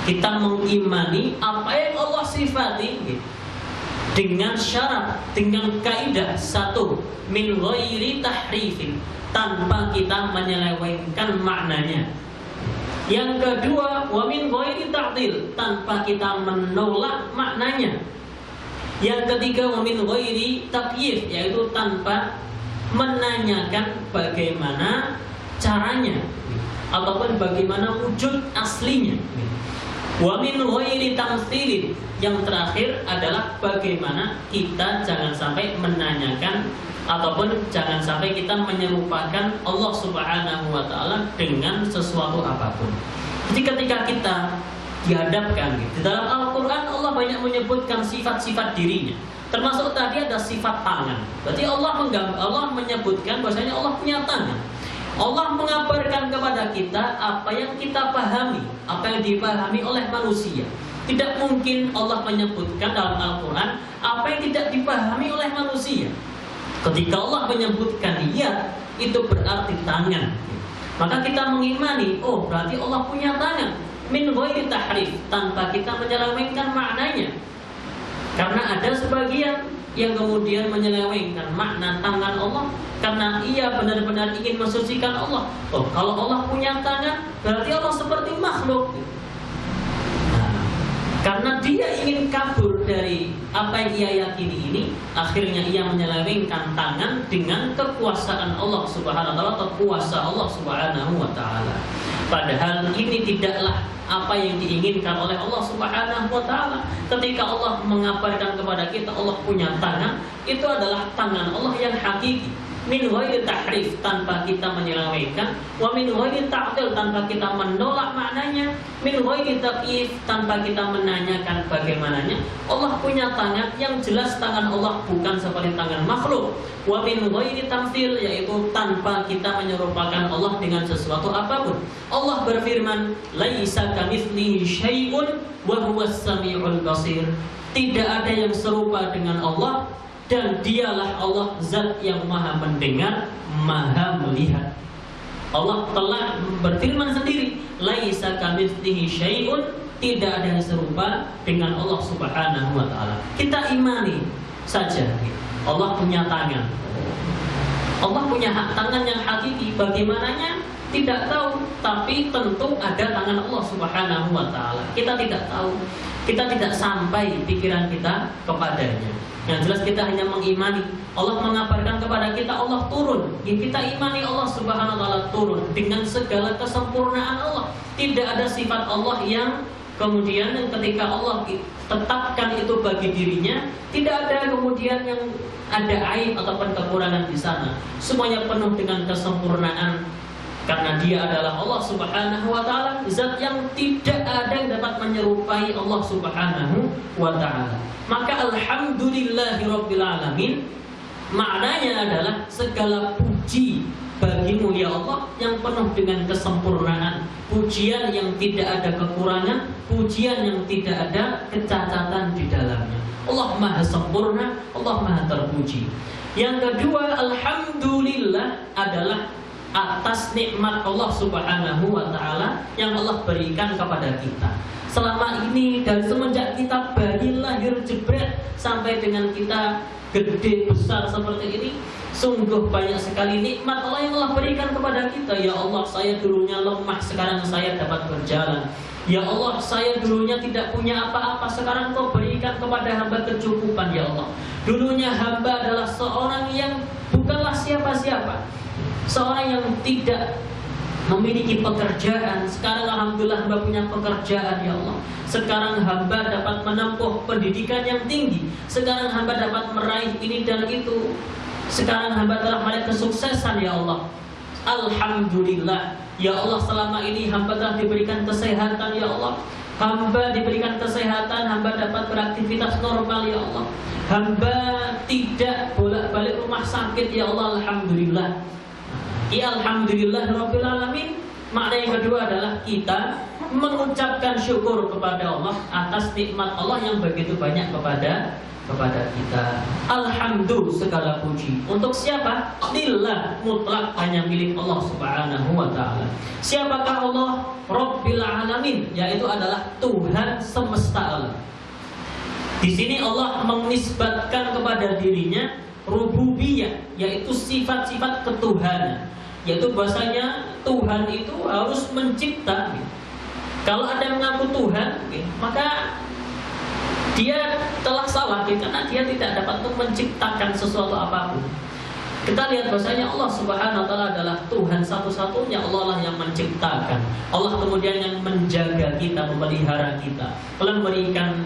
Speaker 1: Kita mengimani apa yang Allah sifati dengan syarat, dengan kaidah satu, min ghairi tahrifin, tanpa kita menyelewengkan maknanya. Yang kedua, wa min ghairi ta'dil, tanpa kita menolak maknanya. Yang ketiga, wa min ghairi taqyif, yaitu tanpa menanyakan bagaimana caranya ataupun bagaimana wujud aslinya. Wa min ghairi tamtsilin, yang terakhir adalah bagaimana kita jangan sampai menanyakan ataupun jangan sampai kita menyerupakan Allah Subhanahu wa taala dengan sesuatu apapun. Jadi ketika kita dihadapkan di dalam Al-Qur'an, Allah banyak menyebutkan sifat-sifat dirinya. Termasuk tadi ada sifat tangan. Berarti Allah menyebutkan bahwasanya Allah punya tangan. Allah mengabarkan kepada kita apa yang kita pahami, apa yang dipahami oleh manusia. Tidak mungkin Allah menyebutkan dalam Al-Quran apa yang tidak dipahami oleh manusia. Ketika Allah menyebutkan yad, itu berarti tangan. Maka kita mengimani, oh berarti Allah punya tangan. Min ghairi tahrif, tanpa kita menyelewengkan maknanya. Karena ada sebagian yang kemudian menyelewengkan makna tangan Allah karena ia benar-benar ingin mensucikan Allah. Oh, kalau Allah punya tangan, berarti Allah seperti makhluk. Karena dia ingin kabur dari apa yang ia yakini ini, akhirnya ia menyelewengkan tangan dengan kekuasaan Allah Subhanahu wa taala atau kuasa Allah Subhanahu wa taala. Padahal ini tidaklah apa yang diinginkan oleh Allah Subhanahu wa taala. Ketika Allah mengabarkan kepada kita Allah punya tangan, itu adalah tangan Allah yang hakiki. Min ghairi tahrif, tanpa kita menyelewengkan, wa min ghairi ta'dil, tanpa kita menolak maknanya, min ghairi taqyif, tanpa kita menanyakan bagaimananya. Allah punya tangan yang jelas tangan Allah bukan seperti tangan makhluk. Wa min ghairi tamtsil, yaitu tanpa kita menyerupakan Allah dengan sesuatu apapun. Allah berfirman, laisa kamitslihi syai'un wa huwas samiul basir. Tidak ada yang serupa dengan Allah, dan dialah Allah zat yang maha mendengar, maha melihat. Allah telah berfirman sendiri, laisa kamitslihi syai'un, tidak ada yang serupa dengan Allah Subhanahu wa taala. Kita imani saja Allah punya tangan. Allah punya tangan yang hakiki. Bagaimananya tidak tahu, tapi tentu ada tangan Allah Subhanahu wa taala. Kita tidak tahu. Kita tidak sampai pikiran kita kepadanya. Yang jelas kita hanya mengimani. Allah mengabarkan kepada kita Allah turun. Ya, kita imani Allah Subhanahu wa taala turun dengan segala kesempurnaan Allah. Tidak ada sifat Allah yang kemudian ketika Allah tetapkan itu bagi dirinya, tidak ada kemudian yang ada aib ataupun kekurangan di sana. Semuanya penuh dengan kesempurnaan. Karena dia adalah Allah Subhanahu wa ta'ala, zat yang tidak ada yang dapat menyerupai Allah Subhanahu wa ta'ala. Maka alhamdulillahirabbil alamin, maknanya adalah segala puji bagimu ya Allah yang penuh dengan kesempurnaan, pujian yang tidak ada kekurangan, pujian yang tidak ada kecacatan di dalamnya. Allah maha sempurna, Allah maha terpuji. Yang kedua, alhamdulillah adalah atas nikmat Allah Subhanahu wa ta'ala yang Allah berikan kepada kita. Selama ini dari semenjak kita bayi lahir jebret sampai dengan kita gede besar seperti ini, sungguh banyak sekali nikmat Allah yang Allah berikan kepada kita. Ya Allah, saya dulunya lemah, sekarang saya dapat berjalan. Ya Allah, saya dulunya tidak punya apa-apa, sekarang Kau berikan kepada hamba kecukupan. Ya Allah, dulunya hamba adalah seorang yang bukanlah siapa-siapa, seorang yang tidak memiliki pekerjaan. Sekarang alhamdulillah hamba punya pekerjaan ya Allah. Sekarang hamba dapat menempuh pendidikan yang tinggi. Sekarang hamba dapat meraih ini dan itu. Sekarang hamba telah meraih kesuksesan ya Allah. Alhamdulillah ya Allah, selama ini hamba telah diberikan kesehatan ya Allah. Hamba diberikan kesehatan, hamba dapat beraktivitas normal ya Allah. Hamba tidak bolak-balik rumah sakit ya Allah. Alhamdulillah. Ya alhamdulillah rabbil alamin. makna yang kedua adalah kita mengucapkan syukur kepada Allah atas nikmat Allah yang begitu banyak kepada kita. Alhamdulillah, segala puji untuk siapa? Lillah, mutlak hanya milik Allah Subhanahu wa taala. Siapakah Allah? Rabbil alamin, yaitu adalah Tuhan semesta alam. Di sini Allah menisbatkan kepada dirinya rububiyah, yaitu sifat-sifat ketuhanan, yaitu bahasanya Tuhan itu harus mencipta. Kalau ada yang mengaku Tuhan, maka dia telah salah, karena dia tidak dapat menciptakan sesuatu apapun. Kita lihat bahasanya Allah Subhanahu wa taala adalah Tuhan satu-satunya, Allah lah yang menciptakan. Allah kemudian yang menjaga kita, memelihara kita, Allah memberikan,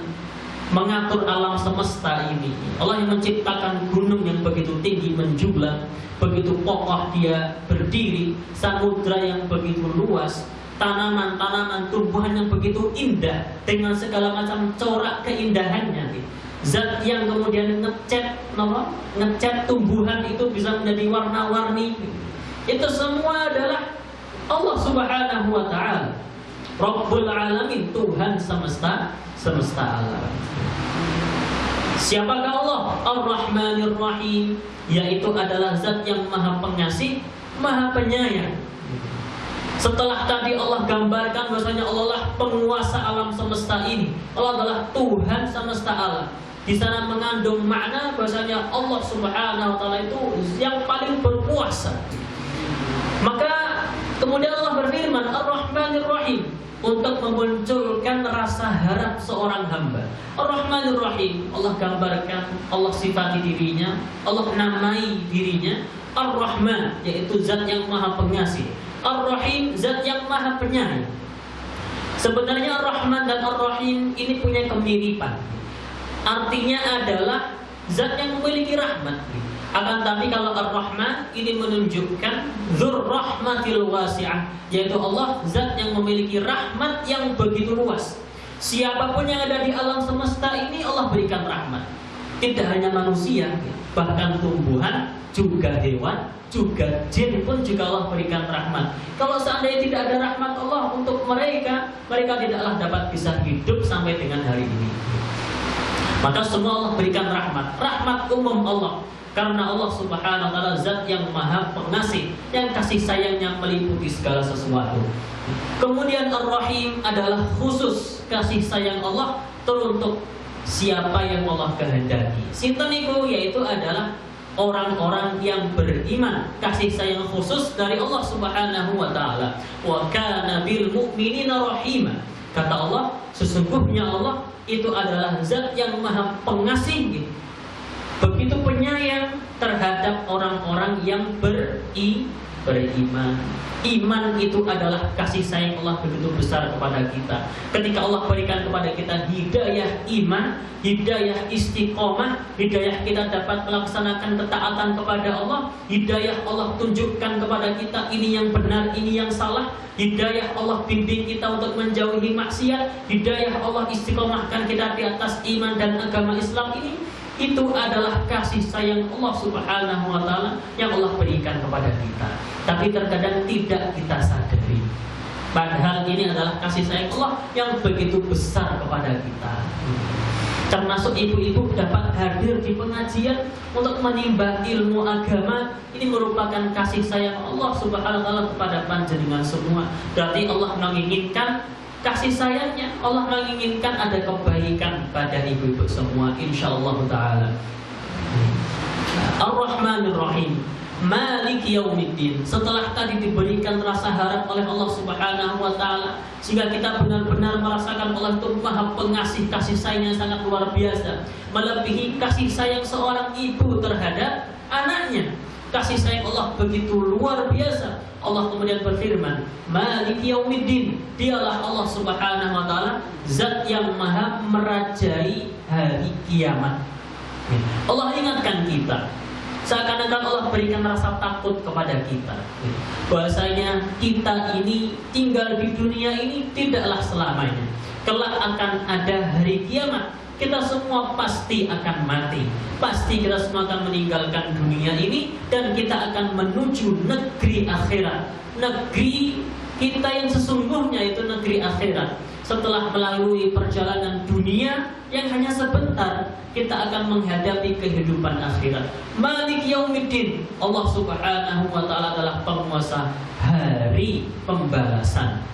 Speaker 1: mengatur alam semesta ini. Allah yang menciptakan gunung yang begitu tinggi menjulang, begitu kokoh dia berdiri, samudra yang begitu luas, tanaman-tanaman, tumbuhan yang begitu indah dengan segala macam corak keindahannya. Zat yang kemudian ngecat tumbuhan itu bisa menjadi warna-warni. Itu semua adalah Allah Subhanahu wa taala, Rabbul alamin, Tuhan semesta alam. Siapakah Allah? Ar-Rahmanir Rahim, yaitu adalah zat yang maha pengasih, maha penyayang. Setelah tadi Allah gambarkan bahwasanya Allah lah penguasa alam semesta ini, Allah adalah Tuhan semesta alam. Di sana mengandung makna bahwasanya Allah Subhanahu wa taala itu yang paling berkuasa. Maka kemudian Allah berfirman Ar-Rahmanir Rahim untuk memunculkan rasa harap seorang hamba. Ar-Rahmanir Rahim, Allah gambarkan, Allah sifati dirinya, Allah namai dirinya Ar-Rahman, yaitu zat yang maha pengasih. Ar-Rahim, zat yang maha penyayang. Sebenarnya Ar-Rahman dan Ar-Rahim ini punya kemiripan. Artinya adalah zat yang memiliki rahmat. Akan tapi kalau Ar-Rahman ini menunjukkan Dzur Rahmatil Wasi'ah, yaitu Allah zat yang memiliki rahmat yang begitu luas. Siapapun yang ada di alam semesta ini Allah berikan rahmat. Tidak hanya manusia, bahkan tumbuhan, juga hewan, juga jin pun juga Allah berikan rahmat. Kalau seandainya tidak ada rahmat Allah untuk mereka tidaklah dapat bisa hidup sampai dengan hari ini. Maka semua Allah berikan rahmat umum Allah. Karena Allah Subhanahu wa taala zat yang maha pengasih, yang kasih sayangnya meliputi segala sesuatu. Kemudian Ar-Rahim adalah khusus kasih sayang Allah teruntuk siapa yang Allah kehendaki. Sinten niku, yaitu adalah orang-orang yang beriman, kasih sayang khusus dari Allah Subhanahu wa taala. Wa kana bil mu'minina rahima. Kata Allah, sesungguhnya Allah itu adalah zat yang maha pengasih, begitu penyayang terhadap orang-orang yang beriman. Iman itu adalah kasih sayang Allah begitu besar kepada kita. Ketika Allah berikan kepada kita hidayah iman, hidayah istiqomah, hidayah kita dapat melaksanakan ketaatan kepada Allah, hidayah Allah tunjukkan kepada kita ini yang benar, ini yang salah, hidayah Allah bimbing kita untuk menjauhi maksiat, hidayah Allah istiqomahkan kita di atas iman dan agama Islam ini. Itu adalah kasih sayang Allah Subhanahu wa taala yang Allah berikan kepada kita. Tapi terkadang tidak kita sadari. Padahal ini adalah kasih sayang Allah yang begitu besar kepada kita. Termasuk ibu-ibu dapat hadir di pengajian untuk menimba ilmu agama. Ini merupakan kasih sayang Allah Subhanahu wa taala kepada panjenengan semua. Berarti Allah menginginkan kasih sayangnya, Allah menginginkan ada kebaikan pada ibu-ibu semua, insyaallah ta'ala. Ar-Rahmanir Rahim, Malik Yaumiddin. Setelah tadi diberikan rasa harap oleh Allah Subhanahu wa ta'ala, sehingga kita benar-benar merasakan Allah itu maha pengasih, kasih sayangnya sangat luar biasa, melebihi kasih sayang seorang ibu terhadap anaknya. Kasih sayang Allah begitu luar biasa. Allah kemudian berfirman, Malik Yaumiddin, dialah Allah Subhanahu wa taala zat yang maha merajai hari kiamat. Allah ingatkan kita, seakan-akan Allah berikan rasa takut kepada kita, bahwasanya kita ini tinggal di dunia ini tidaklah selamanya. Kelak akan ada hari kiamat. Kita semua pasti akan mati. Pasti kita semua akan meninggalkan dunia ini, dan kita akan menuju negeri akhirat, negeri kita yang sesungguhnya itu negeri akhirat. Setelah melalui perjalanan dunia yang hanya sebentar, kita akan menghadapi kehidupan akhirat. Malik Yaumiddin, Allah Subhanahu wa Ta'ala adalah penguasa hari pembalasan.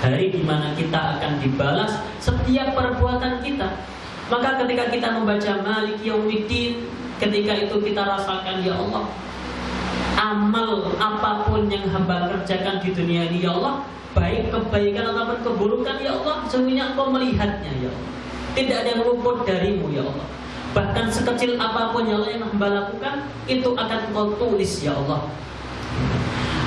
Speaker 1: Hari di mana kita akan dibalas setiap perbuatan kita. Maka ketika kita membaca Malik Yaumiddin, ketika itu kita rasakan, ya Allah, amal apapun yang hamba kerjakan di dunia ini, ya Allah, baik kebaikan ataupun keburukan, ya Allah, sesungguhnya Engkau melihatnya, ya Allah. Tidak ada yang luput darimu, ya Allah. Bahkan sekecil apapun, ya Allah, yang hamba lakukan, itu akan Engkau tulis, ya Allah.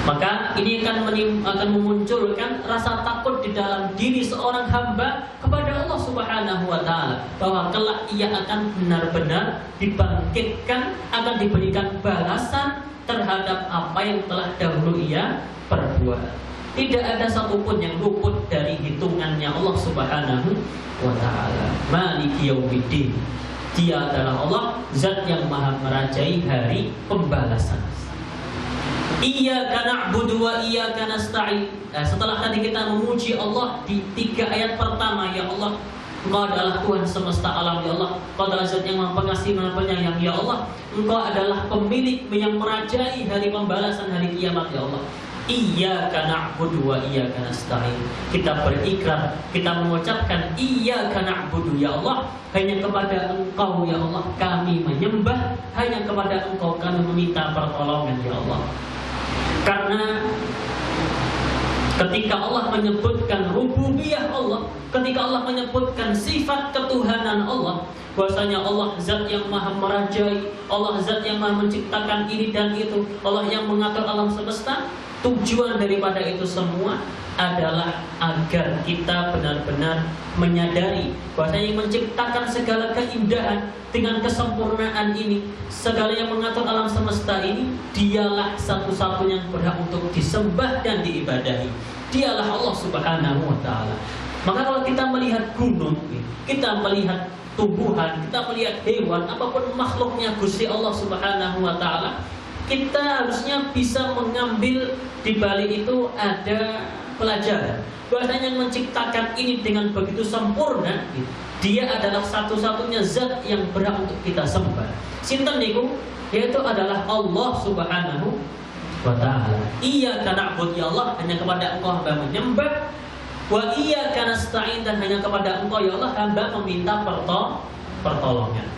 Speaker 1: Maka ini akan memunculkan rasa takut di dalam diri seorang hamba kepada Allah Subhanahu wa Ta'ala, bahwa kelak ia akan benar-benar dibangkitkan, akan diberikan balasan terhadap apa yang telah dahulu ia perbuat. Tidak ada satupun yang luput dari hitungannya Allah Subhanahu wa Ta'ala. Maliki Yaumiddin, Dia adalah Allah, Zat yang maha merajai hari pembalasan. Iyyaka na'budu wa iyyaka nasta'in. Setelah tadi kita memuji Allah di 3 ayat pertama, ya Allah, Engkau adalah Tuhan semesta alam, ya Allah. Engkau adalah Zat yang maha pengasih, maha penyayang, ya Allah. Engkau adalah pemilik yang merajai hari pembalasan, hari kiamat, ya Allah. Iyyaka na'budu wa iyyaka nasta'in. Kita berikrar, kita mengucapkan iyyaka na'budu, ya Allah, hanya kepada Engkau, ya Allah, kami menyembah, hanya kepada Engkau kami meminta pertolongan, ya Allah. Karena ketika Allah menyebutkan rububiyah Allah, ketika Allah menyebutkan sifat ketuhanan Allah, bahwasanya Allah Zat yang maha merajai, Allah Zat yang maha menciptakan ini dan itu, Allah yang mengatur alam semesta, tujuan daripada itu semua adalah agar kita benar-benar menyadari bahwasanya yang menciptakan segala keindahan dengan kesempurnaan ini, segala yang mengatur alam semesta ini, Dialah satu-satunya yang berhak untuk disembah dan diibadahi. Dialah Allah Subhanahu wa Ta'ala. Maka kalau kita melihat gunung, kita melihat tumbuhan, kita melihat hewan, apapun makhluknya Gusti Allah Subhanahu wa Ta'ala, kita harusnya bisa mengambil di balik itu ada pelajaran bahwasanya yang menciptakan ini dengan begitu sempurna, Dia adalah satu-satunya Zat yang berhak untuk kita sembah. Sinten niku? Yaitu adalah Allah Subhanahu wa Ta'ala. Iyyaka na'budu, ya Allah, hanya kepada Engkau hamba menyembah. Wa iyyaka nasta'in, dan hanya kepada Engkau, ya Allah, hamba meminta pertolongan.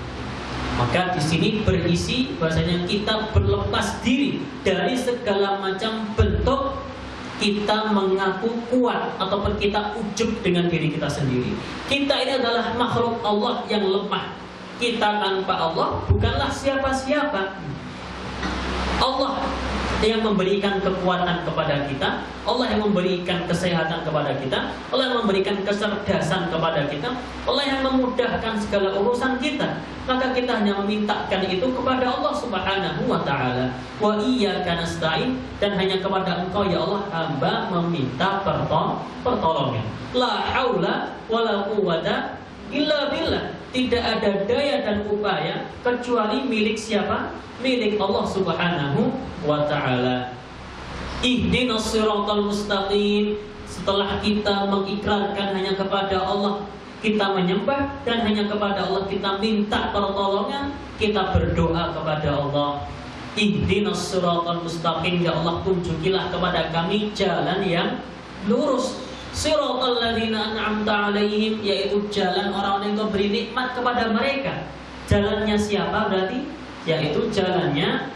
Speaker 1: Maka di sini berisi bahwasanya kita berlepas diri dari segala macam bentuk kita mengaku kuat ataupun kita ujub dengan diri kita sendiri. Kita ini adalah makhluk Allah yang lemah. Kita tanpa Allah bukanlah siapa-siapa. Allah yang memberikan kekuatan kepada kita, Allah yang memberikan kesehatan kepada kita, Allah yang memberikan kecerdasan kepada kita, Allah yang memudahkan segala urusan kita. Maka kita hanya memintakan itu kepada Allah Subhanahu wa Ta'ala. Wa iyyaka nasta'in, dan hanya kepada Engkau, ya Allah, hamba meminta pertolongan. La haula wala quwwata illa billah. Tidak ada daya dan upaya kecuali milik siapa? Milik Allah Subhanahu wa Ta'ala. Ihdinas siratal mustaqim. Setelah kita mengikrarkan hanya kepada Allah kita menyembah, dan hanya kepada Allah kita minta pertolongan, kita berdoa kepada Allah. Ihdinas siratal mustaqim, ya Allah, tunjukilah kepada kami jalan yang lurus. Siratal ladzina an'amta 'alaihim, yaitu jalan orang-orang yang Kau beri nikmat kepada mereka. Jalannya siapa berarti? Yaitu jalannya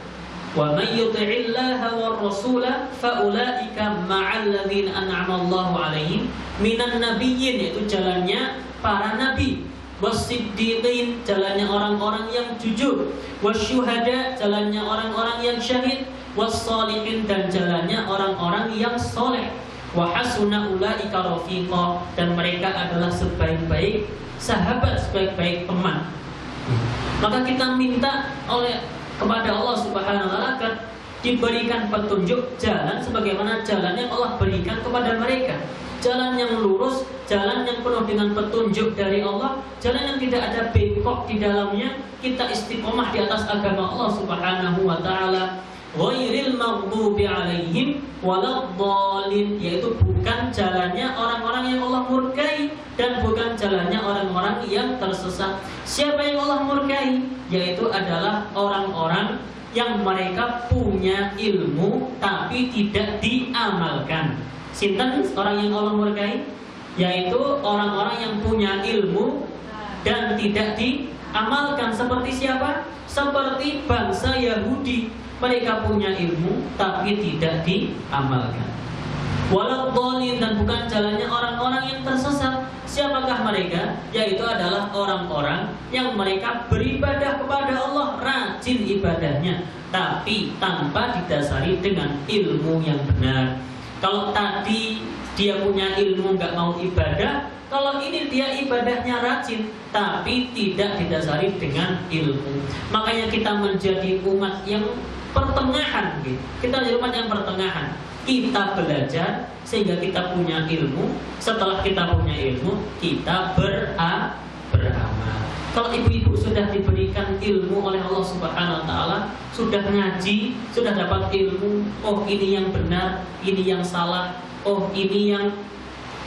Speaker 1: wa may yuti'illaha war rasula fa ulaika ma'al ladzina an'ama Allahu 'alaihim minan nabiyyin, yaitu jalannya para nabi, was-siddiqin, jalannya orang-orang yang jujur, wasyuhada, jalannya orang-orang yang syahid, was-shalihin, dan jalannya orang-orang yang soleh, wa hasuna ulaika rafiqa, dan mereka adalah sebaik-baik sahabat, sebaik-baik teman. Maka kita minta kepada Allah Subhanahu wa Ta'ala agar diberikan petunjuk jalan sebagaimana jalan yang Allah berikan kepada mereka. Jalan yang lurus, jalan yang penuh dengan petunjuk dari Allah, jalan yang tidak ada bengkok di dalamnya. Kita istiqomah di atas agama Allah Subhanahu wa Ta'ala. ghairil maghdubi alaihim waladdallin, yaitu bukan jalannya orang-orang yang Allah murkai dan bukan jalannya orang-orang yang tersesat. Siapa yang Allah murkai? Yaitu adalah orang-orang yang mereka punya ilmu tapi tidak diamalkan. Sinten orang yang Allah murkai? Yaitu orang-orang yang punya ilmu dan tidak diamalkan. Seperti siapa? Seperti bangsa Yahudi. Mereka punya ilmu tapi tidak diamalkan. Waladdallin, dan bukan jalannya orang-orang yang tersesat. Siapakah mereka? Yaitu adalah orang-orang yang mereka beribadah kepada Allah, rajin ibadahnya, tapi tanpa didasari dengan ilmu yang benar. Kalau tadi dia punya ilmu nggak mau ibadah, kalau ini dia ibadahnya rajin tapi tidak didasari dengan ilmu. Makanya kita menjadi umat yang pertengahan, gitu. Kita jadi umat yang pertengahan. Kita belajar sehingga kita punya ilmu. Setelah kita punya ilmu, kita beramal. Kalau ibu-ibu sudah diberikan ilmu oleh Allah Subhanahu wa taala, sudah ngaji, sudah dapat ilmu, oh ini yang benar, ini yang salah, oh ini yang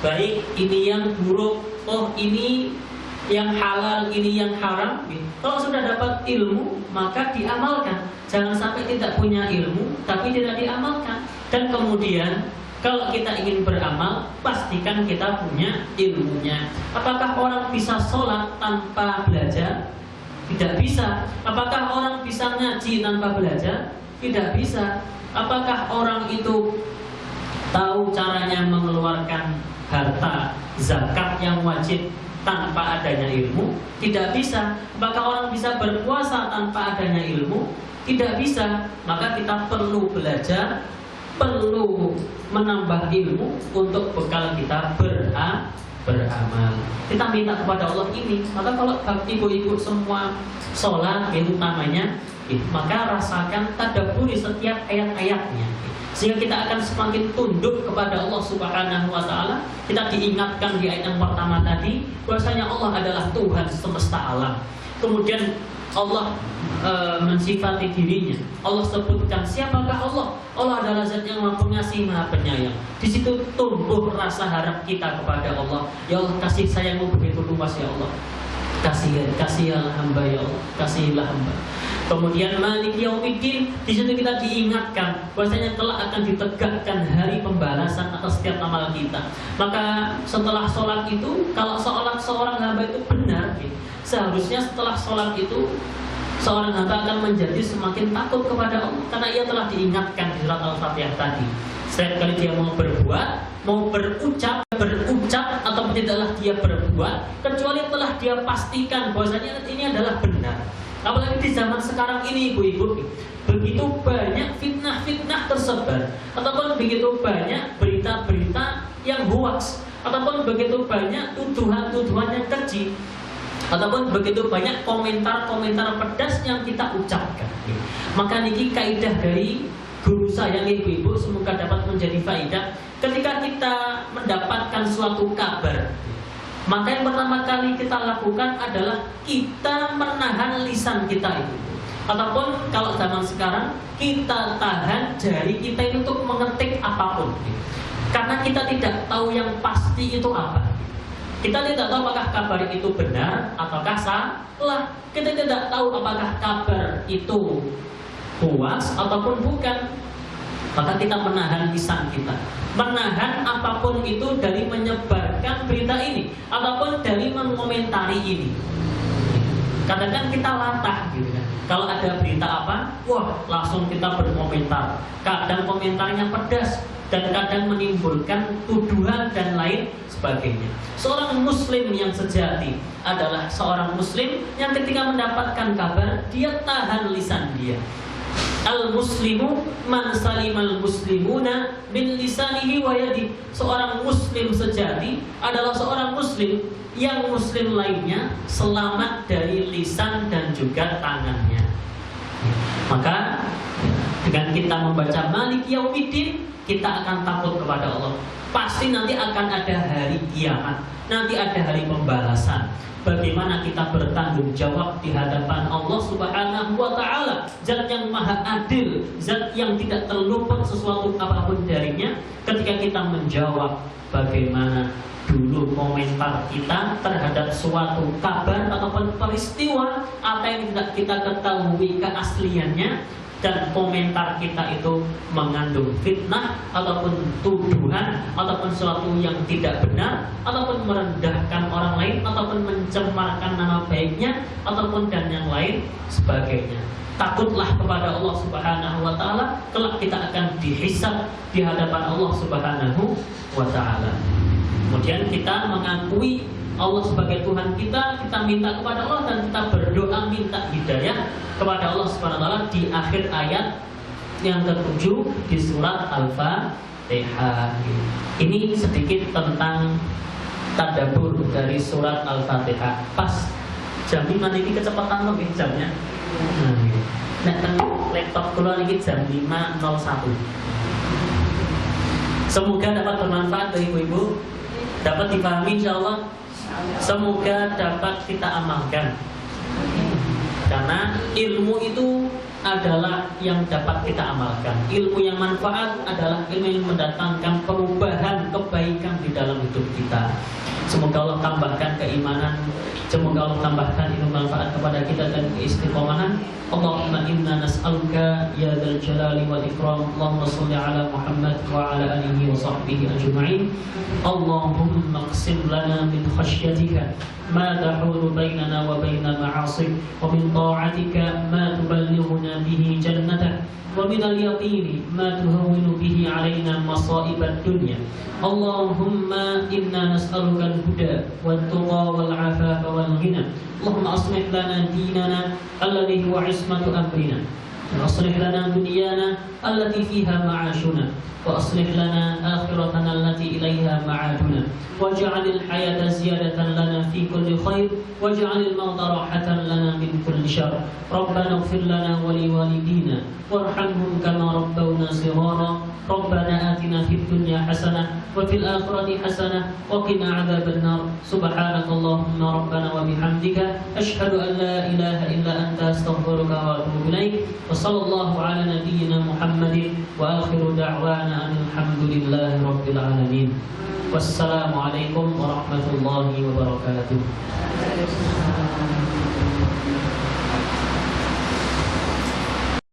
Speaker 1: baik, ini yang buruk, oh ini yang halal, ini yang haram. Kalau sudah dapat ilmu, maka diamalkan. Jangan sampai tidak punya ilmu tapi tidak diamalkan. Dan kemudian kalau kita ingin beramal, pastikan kita punya ilmunya. Apakah orang bisa sholat tanpa belajar? Tidak bisa. Apakah orang bisa ngaji tanpa belajar? Tidak bisa. Apakah orang itu tahu caranya mengeluarkan harta zakat yang wajib tanpa adanya ilmu? Tidak bisa. Apakah orang bisa berpuasa tanpa adanya ilmu? Tidak bisa. Maka kita perlu belajar, perlu menambah ilmu untuk bekal kita beramal. Kita minta kepada Allah ini. Maka kalau ibu-ibu semua sholat, utamanya, maka rasakan tadabburi setiap ayat-ayatnya, sehingga kita akan semakin tunduk kepada Allah Subhanahu wa taala. Kita diingatkan di ayat yang pertama tadi bahwasanya Allah adalah Tuhan semesta alam. Kemudian Allah mensifati dirinya. Allah sebutkan siapakah Allah? Allah adalah zat yang maha pengasih, maha penyayang. Di situ tumbuh rasa harap kita kepada Allah. Ya Allah, kasih sayangmu begitu luas ya Allah. Kasihilah hamba ya Allah, kasihilah hamba. Kemudian Malik Yaumiddin, di situ kita diingatkan bahwasanya telah akan ditegakkan hari pembalasan atas setiap amal kita. Maka setelah sholat itu, kalau seorang hamba itu benar, seharusnya setelah sholat itu seorang hamba akan menjadi semakin takut kepada Allah, karena ia telah diingatkan di surat Al-Fatihah tadi. Setiap kali dia mau berbuat, mau berucap atau tidaklah dia berbuat kecuali telah dia pastikan bahwasanya ini adalah benar. Apalagi di zaman sekarang ini, ibu-ibu, begitu banyak fitnah-fitnah tersebar, ataupun begitu banyak berita-berita yang hoax, ataupun begitu banyak tuduhan-tuduhan yang keji, ataupun begitu banyak komentar-komentar pedas yang kita ucapkan. Maka niki kaidah dari guru saya, ibu-ibu, semoga dapat menjadi faedah. Ketika kita mendapatkan suatu kabar, maka yang pertama kali kita lakukan adalah kita menahan lisan kita itu. Ataupun kalau zaman sekarang, kita tahan jari kita itu untuk mengetik apapun, karena kita tidak tahu yang pasti itu apa. Kita tidak tahu apakah kabar itu benar ataukah salah. Kita tidak tahu apakah kabar itu hoax ataupun bukan. Maka kita menahan lisan kita, menahan apapun itu dari menyebarkan berita ini ataupun dari mengomentari ini. Kadang-kadang kita latah gitu kan. Kalau ada berita apa, wah langsung kita berkomentar. Kadang komentarnya pedas dan kadang menimbulkan tuduhan dan lain sebagainya. Seorang muslim yang sejati adalah seorang muslim yang ketika mendapatkan kabar, dia tahan lisan dia. Al-muslimu man salimal muslimuna min lisanihi wa yadihi. Seorang muslim sejati adalah seorang muslim yang muslim lainnya selamat dari lisan dan juga tangannya. Maka Dengan kita membaca Maliki Yaumiddin, kita akan takut kepada Allah. Pasti nanti akan ada hari kiamat, nanti ada hari pembalasan. Bagaimana kita bertanggung jawab di hadapan Allah Subhanahu wa Ta'ala, Zat yang maha adil, Zat yang tidak terluput sesuatu apapun darinya. Ketika kita menjawab, bagaimana dulu komentar kita terhadap suatu kabar ataupun peristiwa apa yang tidak kita ketahui keasliannya, dan komentar kita itu mengandung fitnah ataupun tuduhan ataupun sesuatu yang tidak benar ataupun merendahkan orang lain ataupun mencemarkan nama baiknya ataupun dan yang lain sebagainya. Takutlah kepada Allah Subhanahu wa Ta'ala, kelak kita akan dihisab di hadapan Allah Subhanahu wa Ta'ala. Kemudian kita mengakui Allah sebagai Tuhan kita, kita minta kepada Allah dan kita berdoa minta hidayah kepada Allah Subhanahu wa Ta'ala di akhir ayat yang ke-7 di surat Al-Fatihah. Ini sedikit tentang tadabbur dari surat Al-Fatihah. Pas jam 5 ini kecepatan lebih jamnya. Nek laptop kula niki jam 5.01. Semoga dapat bermanfaat bagi ibu-ibu, dapat dipahami insyaallah. Semoga dapat kita amalkan. Karena ilmu itu adalah yang dapat kita amalkan. Ilmu yang manfaat adalah ilmu yang mendatangkan perubahan kebaikan di dalam hidup kita. Semoga Allah tambahkan keimanan, semoga Allah tambahkan ilmu manfaat kepada kita dan keistiqomahan. Allahumma inna nas'aluka ya dzal jalali wal ikram. Allahumma shalli ala Muhammad wa ala alihi wa sahbihi ajma'in. Allahumma qsim lana min khasyyatika ma tahulu bainana wa bainal ma'asik, wa min ta'atika ma tuballighuna bihi jannatak, wa min al-yaqini ma tuhawwinu bihi alaina masa'ibad dunya. Allahumma inna nas'aluka al-huda wat-tuqa wal-'afafa wal-ghina. Allahumma aslih lana dinana alladhi huwa 'ismatu amrina, wa aslih lana dunyana allati fiha ma'ashuna, wa aslih lana akhiratana allati ilaiha ma'aduna, waj'alil hayata ziyadatan lana fi kulli khair, waj'alil mauta rahatan lana min kulli syarr. Rabbana ighfir lana wa liwalidina warhamhum kama rabbawna shighara. Rabbana atina fid dunya hasanah wa fil akhirati hasanah wa qina adzaban nar. Subhanakallahumma rabbana wa bihamdika asyhadu an la ilaha illa anta astaghfiruka wa atubu ilaik. Wa sallallahu ala nabiyyina Muhammadin wa akhiru da'wana alhamdulillahi rabbil alamin. Wassalamualaikum warahmatullahi wabarakatuh.